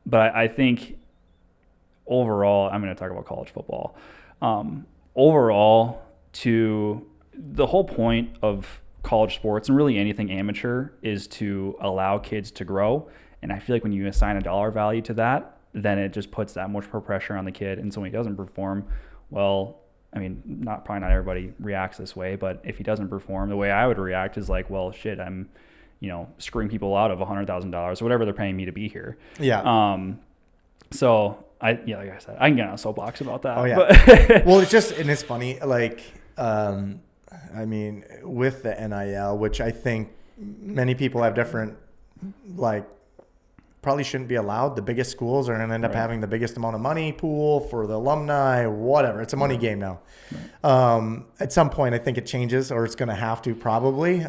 But I think overall, I'm going to talk about college football. Overall, to the whole point of college sports and really anything amateur is to allow kids to grow. And I feel like when you assign a dollar value to that, then it just puts that much more pressure on the kid. And so when he doesn't perform, well, probably not everybody reacts this way, but if he doesn't perform, the way I would react is like, well, shit, I'm, screwing people out of $100,000 or whatever they're paying me to be here. So like I said, I can get on a soapbox about that. Oh yeah. But Well, it's funny. Like, I mean, with the NIL, which I think many people have different, like, probably shouldn't be allowed. The biggest schools are going to end up having the biggest amount of money pool for the alumni, whatever. It's a money game now. At some point, I think it changes, or it's going to have to probably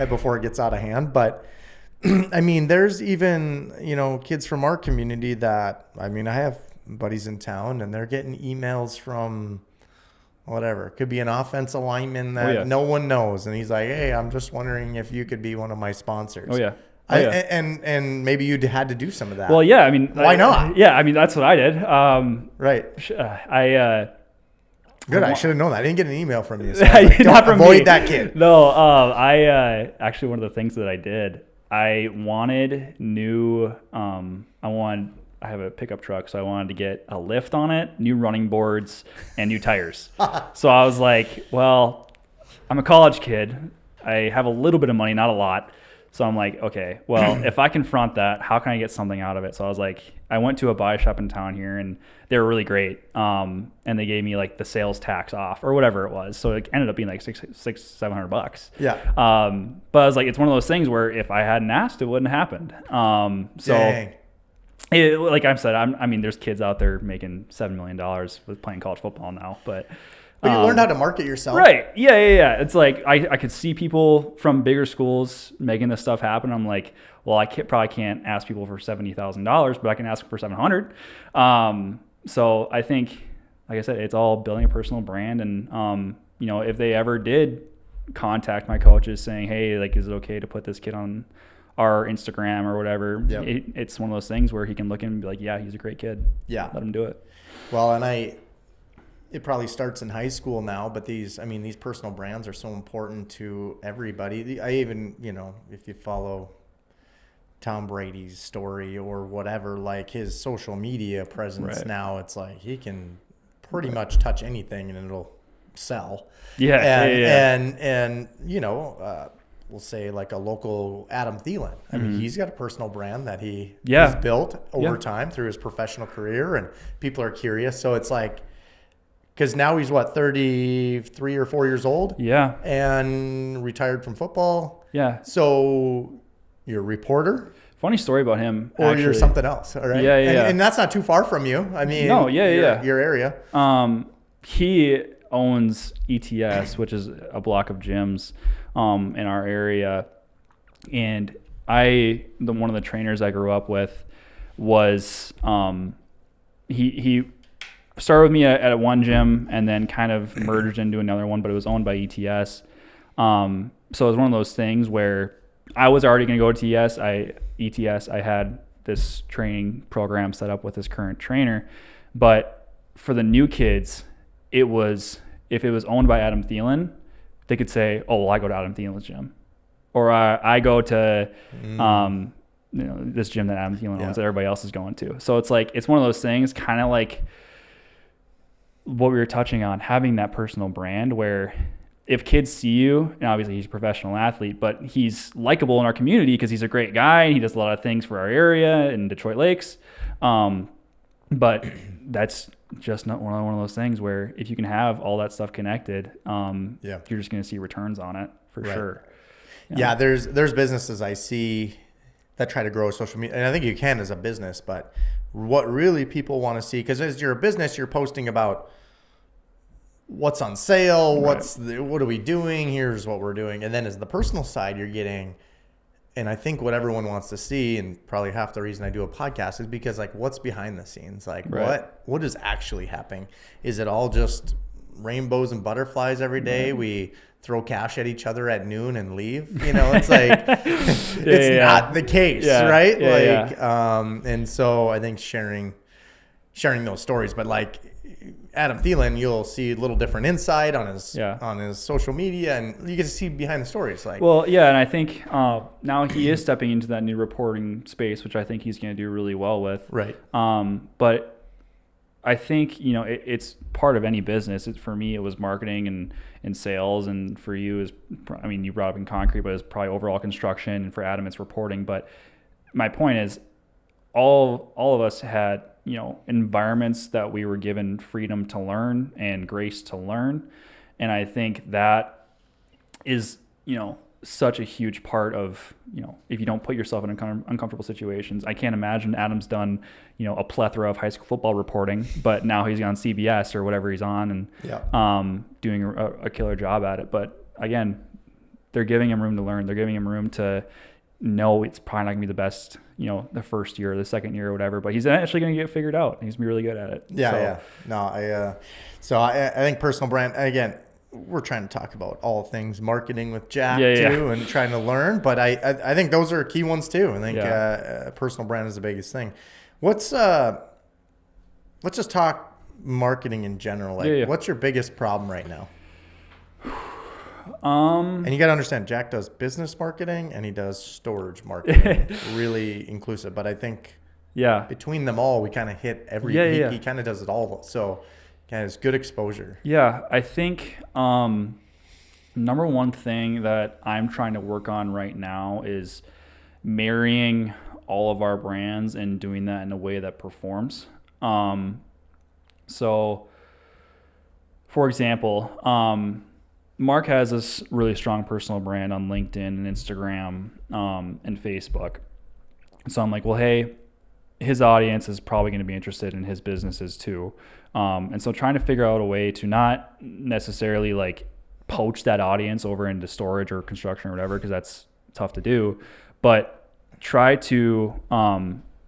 before it gets out of hand. But I mean, there's even, kids from our community that, I mean, I have buddies in town and they're getting emails from whatever. It could be an offensive lineman that no one knows. And he's like, hey, I'm just wondering if you could be one of my sponsors. Oh, yeah. And maybe you had to do some of that. Well, yeah, I mean, why not? Yeah, I mean, that's what I did. Right. Good. I should have known that. I didn't get an email from you. So not from avoid me. that kid. No, I actually, one of the things that I did, I wanted new, I have a pickup truck, so I wanted to get a lift on it, new running boards, and new tires. So I was like, well, I'm a college kid. I have a little bit of money, not a lot. So I'm like, okay, well, if I can front that, how can I get something out of it? So I was like, I went to a buy shop in town here, and they were really great. And they gave me like the sales tax off or whatever it was. So it ended up being like $700. Yeah. But I was like, it's one of those things where if I hadn't asked, it wouldn't have happened. Dang. Like I said, I mean, there's kids out there making $7 million with playing college football now, but you learned how to market yourself. Right. Yeah. It's like I could see people from bigger schools making this stuff happen. I'm like, well, I probably can't ask people for $70,000, but I can ask for $700. So I think, like I said, it's all building a personal brand. And, if they ever did contact my coaches saying, hey, like, is it okay to put this kid on our Instagram or whatever? Yep. It's one of those things where he can look in and be like, yeah, he's a great kid. Yeah. Let him do it. Well, and it probably starts in high school now, but these personal brands are so important to everybody. I even, if you follow Tom Brady's story or whatever, like his social media presence now, it's like he can pretty much touch anything and it'll sell. And we'll say like a local Adam Thielen. I mean, he's got a personal brand that he has built over time through his professional career, and people are curious. So it's like, because now he's 33 or 4 years old? Yeah. And retired from football? Yeah. So you're a reporter? Funny story about him. Or actually. You're something else, all right? Yeah. And that's not too far from you. I mean, your area. He owns ETS, which is a block of gyms in our area. And one of the trainers I grew up with was, he started with me at one gym and then kind of merged into another one, but it was owned by ETS. So it was one of those things where I was already going to go to ETS. I had this training program set up with this current trainer, but for the new kids, it was, if it was owned by Adam Thielen, they could say, oh, well, I go to Adam Thielen's gym, or I go to, this gym that Adam Thielen owns that everybody else is going to. So it's like, it's one of those things, kind of like what we were touching on, having that personal brand where if kids see you, and obviously he's a professional athlete, but he's likable in our community because he's a great guy and he does a lot of things for our area in Detroit Lakes. But that's just not one of those things where if you can have all that stuff connected, you're just going to see returns on it for sure. Yeah, there's businesses I see that try to grow social media, and I think you can as a business, but what really people want to see, because as you're a business, you're posting about what's on sale, what are we doing, here's what we're doing. And then as the personal side, you're getting, and I think what everyone wants to see, and probably half the reason I do a podcast is because like what's behind the scenes, like what is actually happening? Is it all just rainbows and butterflies every day? We throw cash at each other at noon and leave, it's like it's not the case, right? And so I think sharing those stories, but like Adam Thielen, you'll see a little different insight on his social media, and you get to see behind the stories. Like, well, yeah, and I think now he is stepping into that new reporting space, which I think he's going to do really well with. Right. But I think it's part of any business. For me, it was marketing and sales, and for you is, I mean, you brought up in concrete, but it's probably overall construction, and for Adam, it's reporting. But my point is, all of us had environments that we were given freedom to learn and grace to learn. And I think that is, such a huge part of, if you don't put yourself in uncomfortable situations. I can't imagine Adam's done, a plethora of high school football reporting, but now he's on CBS or whatever he's on and doing a killer job at it. But again, they're giving him room to learn. They're giving him room to know it's probably not going to be the best, the first year or the second year or whatever, but he's actually going to get figured out. He's going to be really good at it. I think personal brand, again, we're trying to talk about all things marketing with Jack too, and trying to learn, but I think those are key ones too. I think personal brand is the biggest thing. Let's just talk marketing in general. What's your biggest problem right now? And you got to understand, Jack does business marketing and he does storage marketing, really inclusive. But I think between them all, we kind of hit every. He kind of does it all. So it's good exposure. Yeah, I think number one thing that I'm trying to work on right now is marrying all of our brands and doing that in a way that performs. So, for example, Marc has this really strong personal brand on LinkedIn and Instagram and Facebook. So I'm like, well, hey, his audience is probably going to be interested in his businesses too. And so trying to figure out a way to not necessarily like poach that audience over into storage or construction or whatever, because that's tough to do, but try to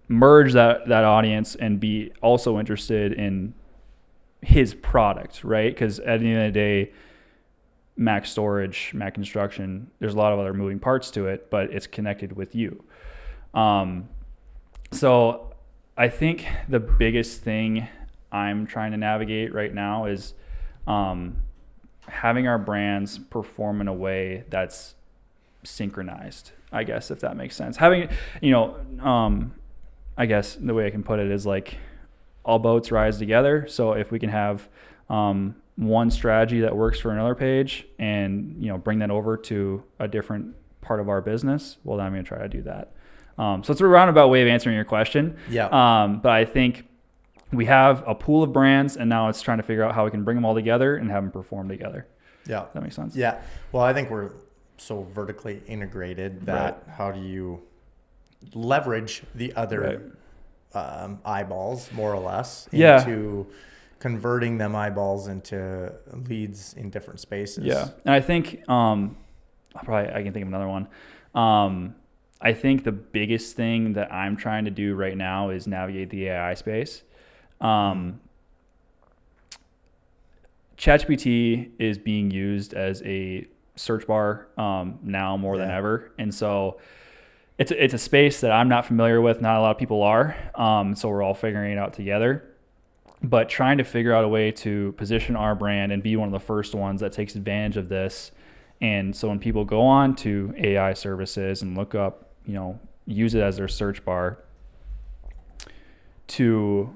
merge that audience and be also interested in his product, right? Because at the end of the day, Mac Storage, Mac Construction, there's a lot of other moving parts to it, but it's connected with you. So I think the biggest thing I'm trying to navigate right now is having our brands perform in a way that's synchronized, I guess, if that makes sense. Having, I guess the way I can put it is like all boats rise together. So if we can have one strategy that works for another page and, bring that over to a different part of our business, well, then I'm going to try to do that. So it's a roundabout way of answering your question. But I think we have a pool of brands, and now it's trying to figure out how we can bring them all together and have them perform together. Does that make sense? Yeah. Well, I think we're so vertically integrated that how do you leverage the other eyeballs, more or less, into converting them eyeballs into leads in different spaces. Yeah. And I think I can think of another one. I think the biggest thing that I'm trying to do right now is navigate the AI space. ChatGPT is being used as a search bar now more than ever. And so it's a space that I'm not familiar with. Not a lot of people are. So we're all figuring it out together. But trying to figure out a way to position our brand and be one of the first ones that takes advantage of this. And so when people go on to AI services and look up, use it as their search bar, to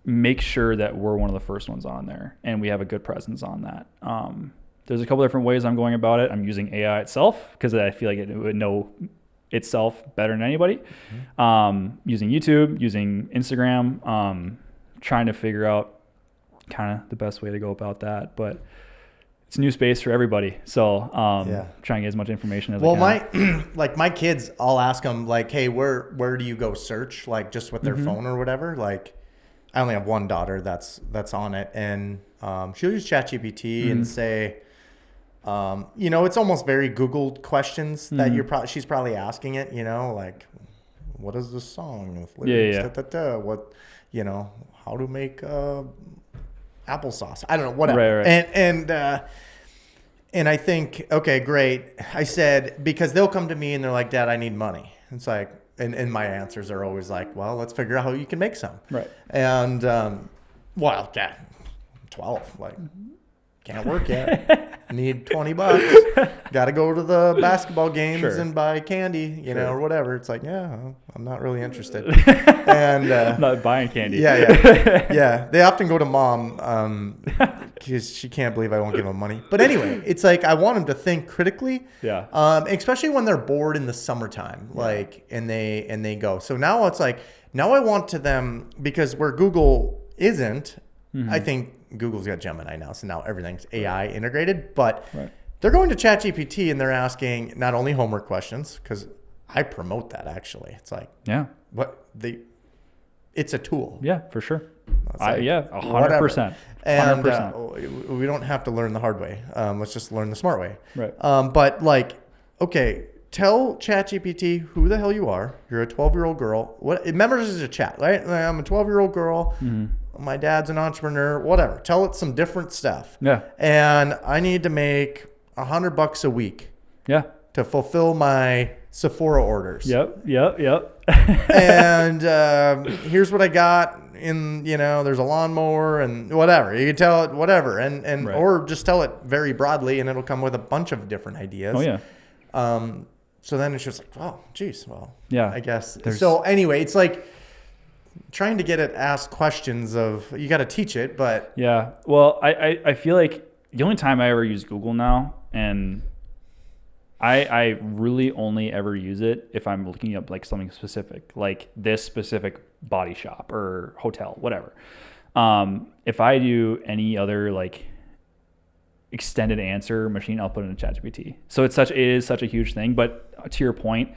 make sure that we're one of the first ones on there and we have a good presence on that. There's a couple different ways I'm going about it. I'm using AI itself because I feel like it would know itself better than anybody. Using YouTube, using Instagram, trying to figure out kind of the best way to go about that. But it's a new space for everybody. So trying to get as much information as I can. my kids, I'll ask them like, hey, where do you go search? Like just with their phone or whatever. Like I only have one daughter that's on it, and she'll use ChatGPT and say, it's almost very Googled questions that she's probably asking it, like, what is this song with lyrics? What, how to make applesauce? I don't know, whatever. Right. And I think, okay, great. I said, because they'll come to me and they're like, Dad, I need money. It's like, and my answers are always like, well, let's figure out how you can make some. Right. And, Dad, 12, like, can't work yet. Need $20. Got to go to the basketball games and buy candy, or whatever. It's like, I'm not really interested. And not buying candy. Yeah. They often go to Mom because she can't believe I won't give them money. But anyway, it's like I want them to think critically. Yeah. Especially when they're bored in the summertime, and they go. So now it's like Now I want to them, because where Google isn't, Mm-hmm. I think Google's got Gemini now, so now everything's AI integrated, but Right. they're going to ChatGPT and they're asking not only homework questions, because I promote that actually. It's like, Yeah. it's a tool. Yeah, for sure. Like, 100%. And 100%. we don't have to learn the hard way. Let's just learn the smart way. Right. But like, okay, tell ChatGPT who the hell you are. You're a 12-year-old girl. It memorizes a chat, right? I'm a 12-year-old girl. Mm-hmm. My dad's an entrepreneur, whatever. Tell it some different stuff. Yeah. And I need to make $100 a week Yeah. to fulfill my Sephora orders. Yep. And here's what I got in, there's a lawnmower and whatever. You can tell it whatever. And Right. or just tell it very broadly and it'll come with a bunch of different ideas. Oh, yeah. So then it's just like, oh, geez, well, Yeah. I guess. So anyway, it's like trying to get it asked questions of, you got to teach it, but. Yeah. Well, I feel like the only time I ever use Google now, and I really only ever use it if I'm looking up like something specific, like this specific body shop or hotel, whatever. If I do any other like extended answer machine, I'll put it in ChatGPT. So it is such a huge thing. But to your point,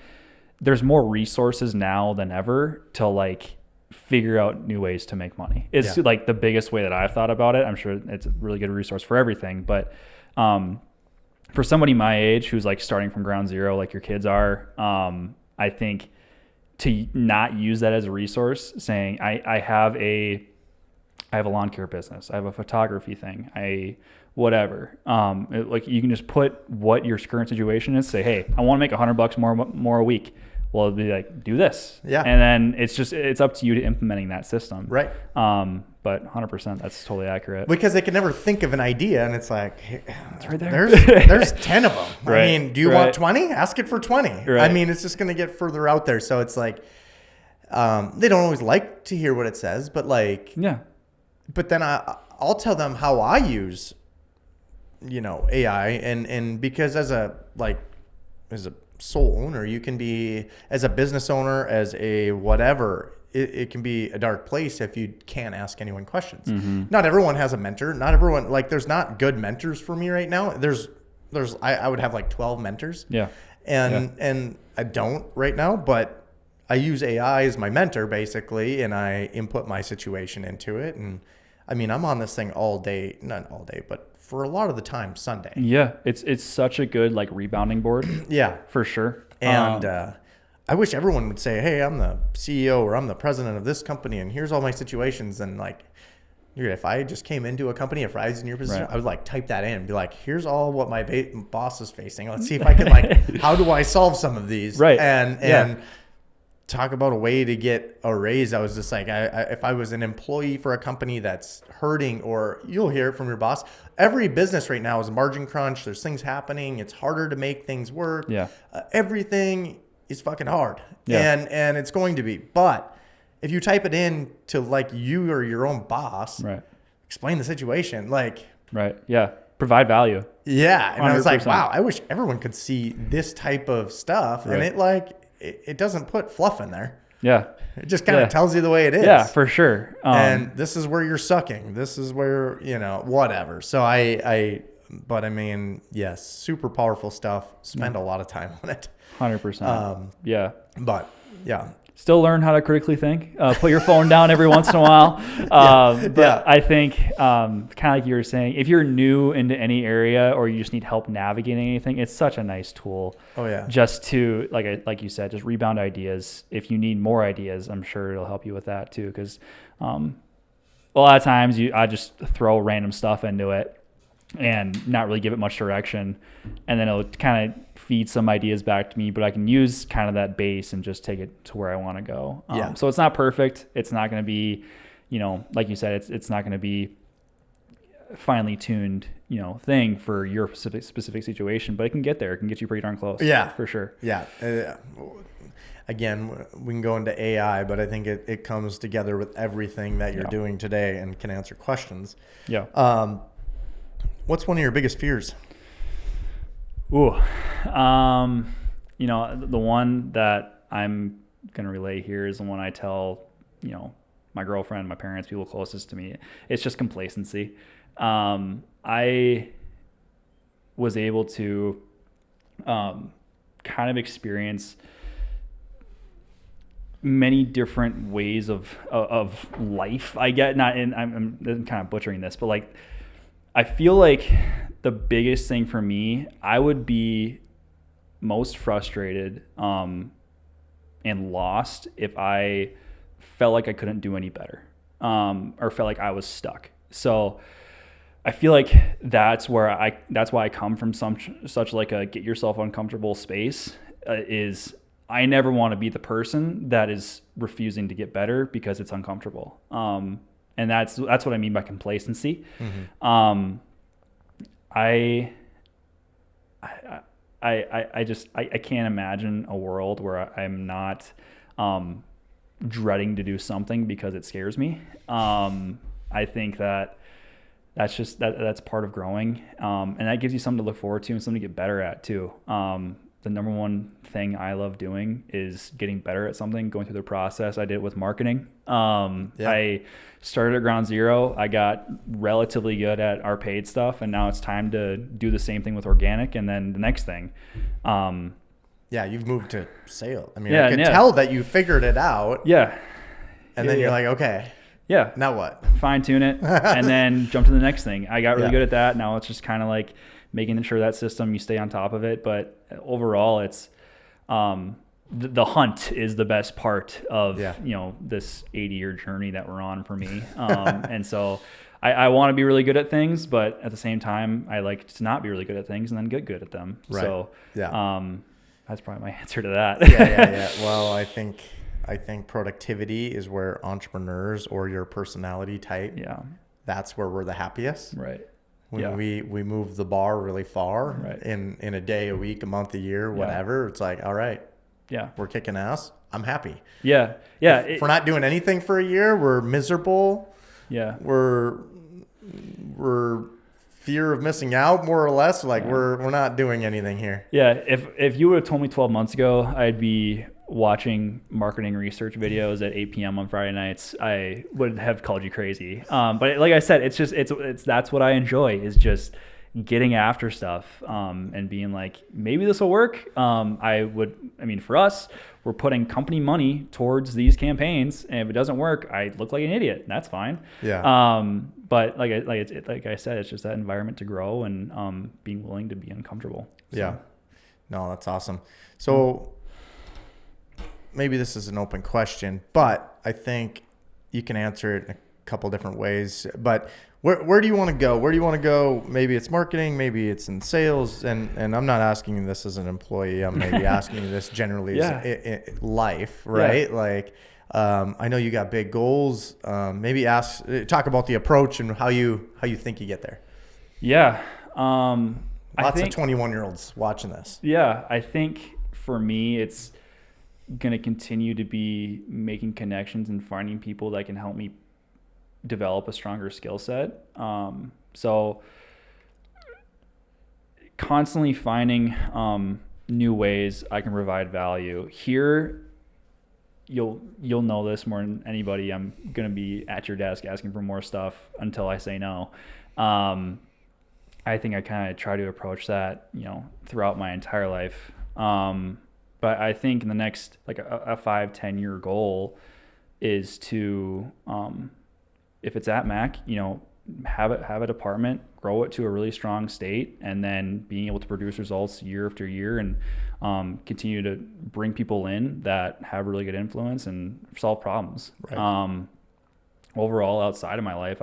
there's more resources now than ever to like figure out new ways to make money. It's like the biggest way that I've thought about it. I'm sure it's a really good resource for everything, but for somebody my age who's like starting from ground zero, like your kids are, I think to not use that as a resource, saying I have a lawn care business, I have a photography thing, whatever. Like you can just put what your current situation is, say, hey, I want to make $100 more a week. Well, it'd be like, do this. Yeah. And then it's up to you to implementing that system. Right. But 100%, that's totally accurate. Because they can never think of an idea, and it's like, hey, it's right there. There's 10 of them. Right. I mean, do you want 20? Ask it for 20. Right. I mean, it's just going to get further out there. So it's like, they don't always like to hear what it says, but like, yeah. But then I'll tell them how I use, AI, and because as a sole owner, you can be, as a business owner, as a whatever, it can be a dark place if you can't ask anyone questions. Mm-hmm. Not everyone has a mentor. Not everyone, like, there's not good mentors for me right now. I would have like 12 mentors. Yeah. And I don't right now, but I use AI as my mentor basically, and I input my situation into it. And I mean, I'm on this thing all day, not all day, but for a lot of the time, Sunday. Yeah, it's such a good like rebounding board. Yeah, for sure. And I wish everyone would say, "Hey, I'm the CEO or I'm the president of this company, and here's all my situations." And like, dude, if I just came into a company, if I was in your position, I would like type that in and be like, "Here's all what my boss is facing. Let's see if I can like, how do I solve some of these?" Right. And talk about a way to get a raise. I was just like, if I was an employee for a company that's hurting, or you'll hear it from your boss, every business right now is a margin crunch. There's things happening. It's harder to make things work. Yeah. Everything is fucking hard. Yeah. And it's going to be. But if you type it in to like you or your own boss, right, explain the situation, like, right. Yeah. Provide value. Yeah. And 100%. I was like, wow, I wish everyone could see this type of stuff. Right. And it doesn't put fluff in there. Yeah. It just kind of tells you the way it is. Yeah, for sure. And this is where you're sucking. This is where, whatever. So but I mean, yes, super powerful stuff. Spend a lot of time on it. 100%. Yeah. But yeah. Still learn how to critically think. Put your phone down every once in a while. I think, kind of like you were saying, if you're new into any area or you just need help navigating anything, it's such a nice tool. Oh yeah. Just to, like you said, just rebound ideas. If you need more ideas, I'm sure it'll help you with that too. Because a lot of times I just throw random stuff into it and not really give it much direction, and then it'll kind of feed some ideas back to me, but I can use kind of that base and just take it to where I want to go. So it's not perfect. It's not going to be, like you said, it's not going to be finely tuned, thing for your specific situation, but it can get there. It can get you pretty darn close. Yeah, for sure. Yeah. Again, we can go into AI, but I think it comes together with everything that you're doing today and can answer questions. Yeah. What's one of your biggest fears? Ooh, the one that I'm going to relay here is the one I tell, my girlfriend, my parents, people closest to me. It's just complacency. I was able to kind of experience many different ways of life. I get not, and I'm kind of butchering this, but like, I feel like the biggest thing for me, I would be most frustrated and lost if I felt like I couldn't do any better, or felt like I was stuck. So I feel like that's why I come from such like a get yourself uncomfortable space, is I never want to be the person that is refusing to get better because it's uncomfortable. And that's what I mean by complacency. Mm-hmm. I can't imagine a world where I'm not dreading to do something because it scares me. I think that's part of growing, and that gives you something to look forward to and something to get better at too. The number one thing I love doing is getting better at something, going through the process. I did it with marketing. I started at ground zero. I got relatively good at our paid stuff, and now it's time to do the same thing with organic. And then the next thing. You've moved to sales. I mean, I could tell that you figured it out. Yeah. And then you're like, okay. Yeah. Now what? Fine tune it and then jump to the next thing. I got really good at that. Now it's just kind of like making sure that system, you stay on top of it. But overall, it's the hunt is the best part of this 80-year journey that we're on for me. And so I want to be really good at things, but at the same time, I like to not be really good at things and then get good at them. Right. So that's probably my answer to that. Well, I think productivity is where entrepreneurs or your personality type, that's where we're the happiest. Right. When we move the bar really far in a day, a week, a month, a year, whatever, it's like, all right, we're kicking ass. I'm happy. Yeah. If we're not doing anything for a year, we're miserable. Yeah. We're fear of missing out, more or less. Like we're not doing anything here. Yeah. If you would have told me 12 months ago, I'd be watching marketing research videos at 8 p.m. on Friday nights, I would have called you crazy. But like I said, it's that's what I enjoy, is just getting after stuff, and being like, maybe this will work. For us, we're putting company money towards these campaigns, and if it doesn't work, I look like an idiot. That's fine. Yeah. But like I said, it's just that environment to grow and being willing to be uncomfortable. So. Yeah. No, that's awesome. So maybe this is an open question, but I think you can answer it in a couple different ways. But where do you want to go? Where do you want to go? Maybe it's marketing, maybe it's in sales. And I'm not asking you this as an employee. I'm maybe asking you this generally as life, right? Yeah. Like, I know you got big goals. Maybe talk about the approach and how you think you get there. Yeah. Lots of 21-year-olds watching this. Yeah. I think for me, it's going to continue to be making connections and finding people that can help me develop a stronger skill set. So constantly finding new ways I can provide value. Here, you'll know this more than anybody. I'm going to be at your desk asking for more stuff until I say no. I think I kind of try to approach that, throughout my entire life. But I think in the next, like a 5-10 year goal is to, if it's at Mac, have a department, grow it to a really strong state, and then being able to produce results year after year and continue to bring people in that have really good influence and solve problems. Right. Overall, outside of my life,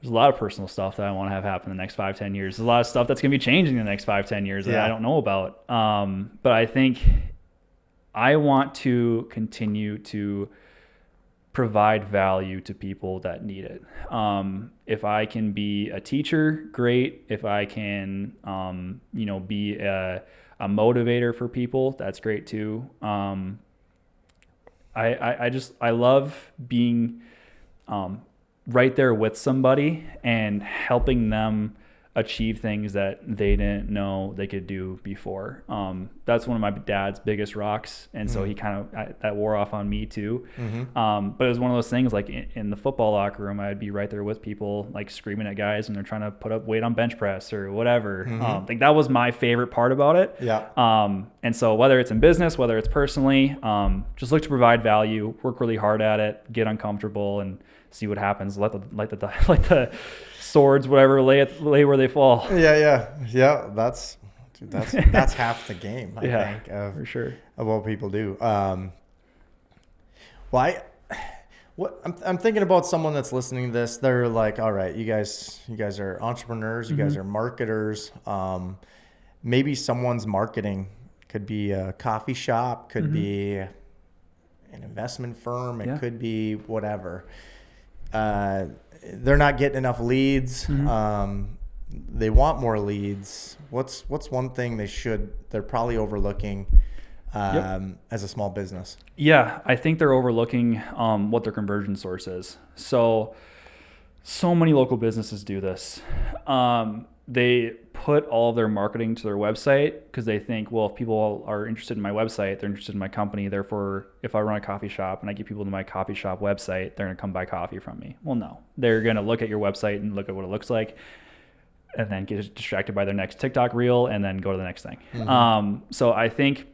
there's a lot of personal stuff that I want to have happen in the next 5-10 years. There's a lot of stuff that's going to be changing in the next 5-10 years that I don't know about. But I think I want to continue to provide value to people that need it. If I can be a teacher, great. If I can, be a motivator for people, that's great too. I love being, right there with somebody and helping them achieve things that they didn't know they could do before. That's one of my dad's biggest rocks. And so he kind of, that wore off on me too. But it was one of those things like in the football locker room, I'd be right there with people like screaming at guys when they're trying to put up weight on bench press or whatever. Like that was my favorite part about it. Yeah. And so whether it's in business, whether it's personally, just look to provide value, work really hard at it, get uncomfortable and see what happens. Let the swords, whatever, lay where they fall. Yeah. That's half the game, I think, for sure, of what people do. I'm thinking about someone that's listening to this. They're like, all right, you guys are entrepreneurs, you guys are marketers. Maybe someone's marketing could be a coffee shop, could be an investment firm, it could be whatever. They're not getting enough leads. They want more leads. What's one thing they're probably overlooking as a small business? Yeah, I think they're overlooking what their conversion source is. So many local businesses do this. They put all of their marketing to their website because they think, well, if people are interested in my website, they're interested in my company. Therefore, if I run a coffee shop and I get people to my coffee shop website, they're going to come buy coffee from me. Well, no, they're going to look at your website and look at what it looks like and then get distracted by their next TikTok reel and then go to the next thing. So I think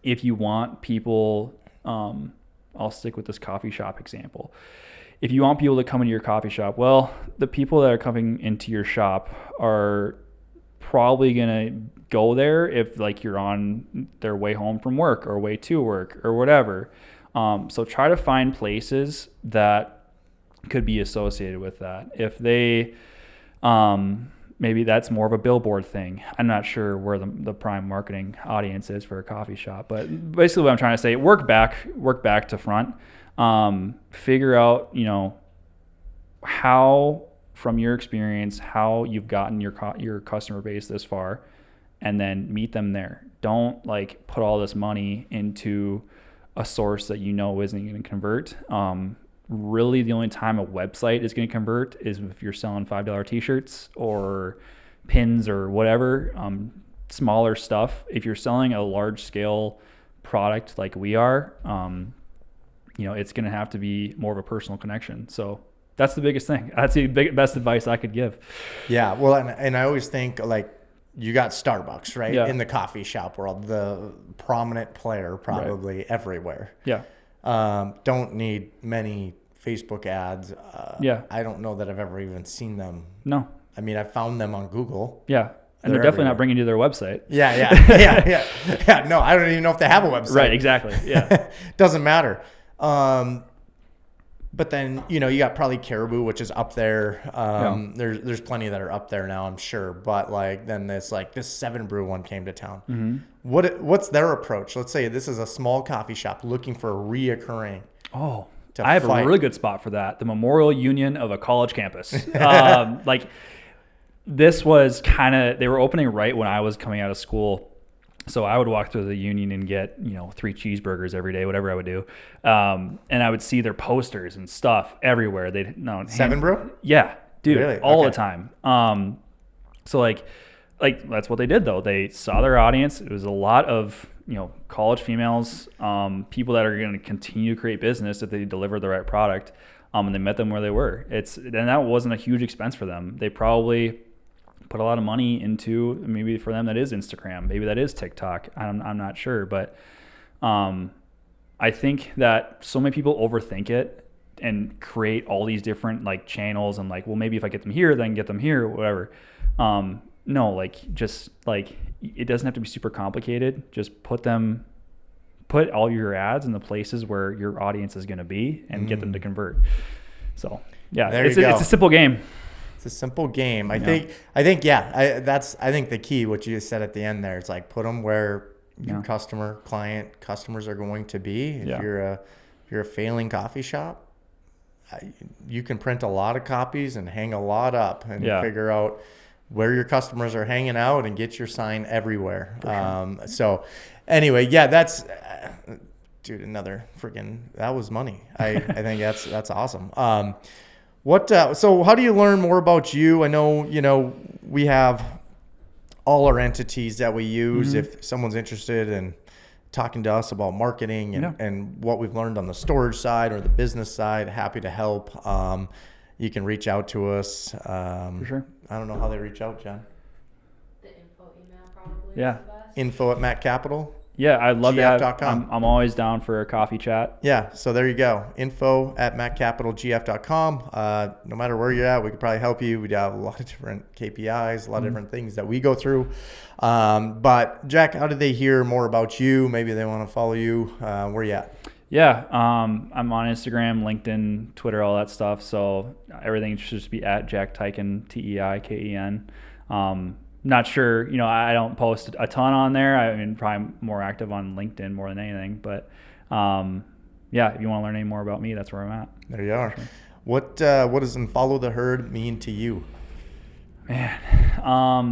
if you want people, I'll stick with this coffee shop example. If you want people to come into your coffee shop, well, the people that are coming into your shop are probably going to go there if like you're on their way home from work or way to work or whatever. So try to find places that could be associated with that. If they, maybe that's more of a billboard thing. I'm not sure where the prime marketing audience is for a coffee shop, but basically what I'm trying to say, work back to front. Figure out, how, from your experience, how you've gotten your customer base this far, and then meet them there. Don't like put all this money into a source that isn't going to convert. Really, the only time a website is going to convert is if you're selling $5 t-shirts or pins or whatever, smaller stuff. If you're selling a large scale product like we are, it's going to have to be more of a personal connection. So that's the biggest thing. That's the best advice I could give. Yeah. Well, and I always think like you got Starbucks, right? Yeah. In the coffee shop world, the prominent player probably everywhere. Yeah. Don't need many Facebook ads. I don't know that I've ever even seen them. No. I mean, I found them on Google. Yeah. And they're definitely not bringing you to their website. Yeah. No, I don't even know if they have a website. Right. Exactly. Yeah. Doesn't matter. But then, you got probably Caribou, which is up there. There's plenty that are up there now, I'm sure. But like, then this 7 Brew one came to town. What's their approach? Let's say this is a small coffee shop looking for a reoccurring. Oh, I have a really good spot for that. The Memorial Union of a college campus. This was they were opening right when I was coming out of school. So I would walk through the Union and get, 3 cheeseburgers every day, whatever I would do. And I would see their posters and stuff everywhere. 7 Brew? Yeah, dude, really? all the time. So like that's what they did though. They saw their audience. It was a lot of, college females, people that are going to continue to create business if they deliver the right product. And they met them where they were. And that wasn't a huge expense for them. They probably put a lot of money into, maybe for them that is Instagram, maybe that is TikTok. I'm not sure, but I think that so many people overthink it and create all these different like channels and like, well, maybe if I get them here, then get them here, whatever. No, it doesn't have to be super complicated. Just put all your ads in the places where your audience is going to be and get them to convert. So yeah, it's a simple game. It's a simple game. I think the key, what you just said at the end there. It's like put them where your customers are going to be. If you're a failing coffee shop, you can print a lot of copies and hang a lot up and figure out where your customers are hanging out and get your sign everywhere. Sure. So anyway, that's dude, another freaking, that was money. I think that's awesome. So how do you learn more about you? I know, we have all our entities that we use. If someone's interested in talking to us about marketing and what we've learned on the storage side or the business side, happy to help. You can reach out to us. For sure. I don't know how they reach out, John. The info email probably. Yeah. Is the best. info@maccapital. Yeah, I'd love to have. GF.com. I'm always down for a coffee chat. Yeah, so there you go. info@maccapitalgf.com. No matter where you're at, we could probably help you. We have a lot of different KPIs, a lot of different things that we go through. But Jack, how did they hear more about you? Maybe they want to follow you. Where you at? Yeah, I'm on Instagram, LinkedIn, Twitter, all that stuff. So everything should just be at Jack Teiken, Teiken. Not sure, I don't post a ton on there. I mean, probably more active on LinkedIn more than anything. But yeah, if you want to learn any more about me, that's where I'm at. There you are. Sure. What does Unfollow the Herd mean to you? Man, I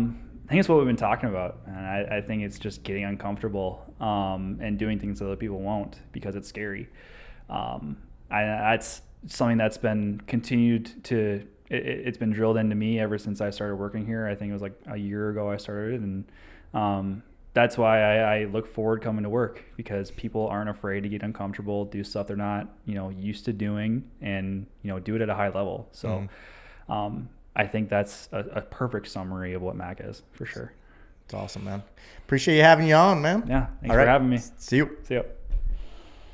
think it's what we've been talking about. And I think it's just getting uncomfortable and doing things that other people won't because it's scary. That's something that's been continued to it's been drilled into me ever since I started working here. I think it was like a year ago I started, and that's why I look forward coming to work, because people aren't afraid to get uncomfortable, do stuff they're not used to doing, and do it at a high level. So I think that's a perfect summary of what Mac is, for sure. It's awesome, man. Appreciate you having you on, man. Yeah, thanks for having me. See you. See you.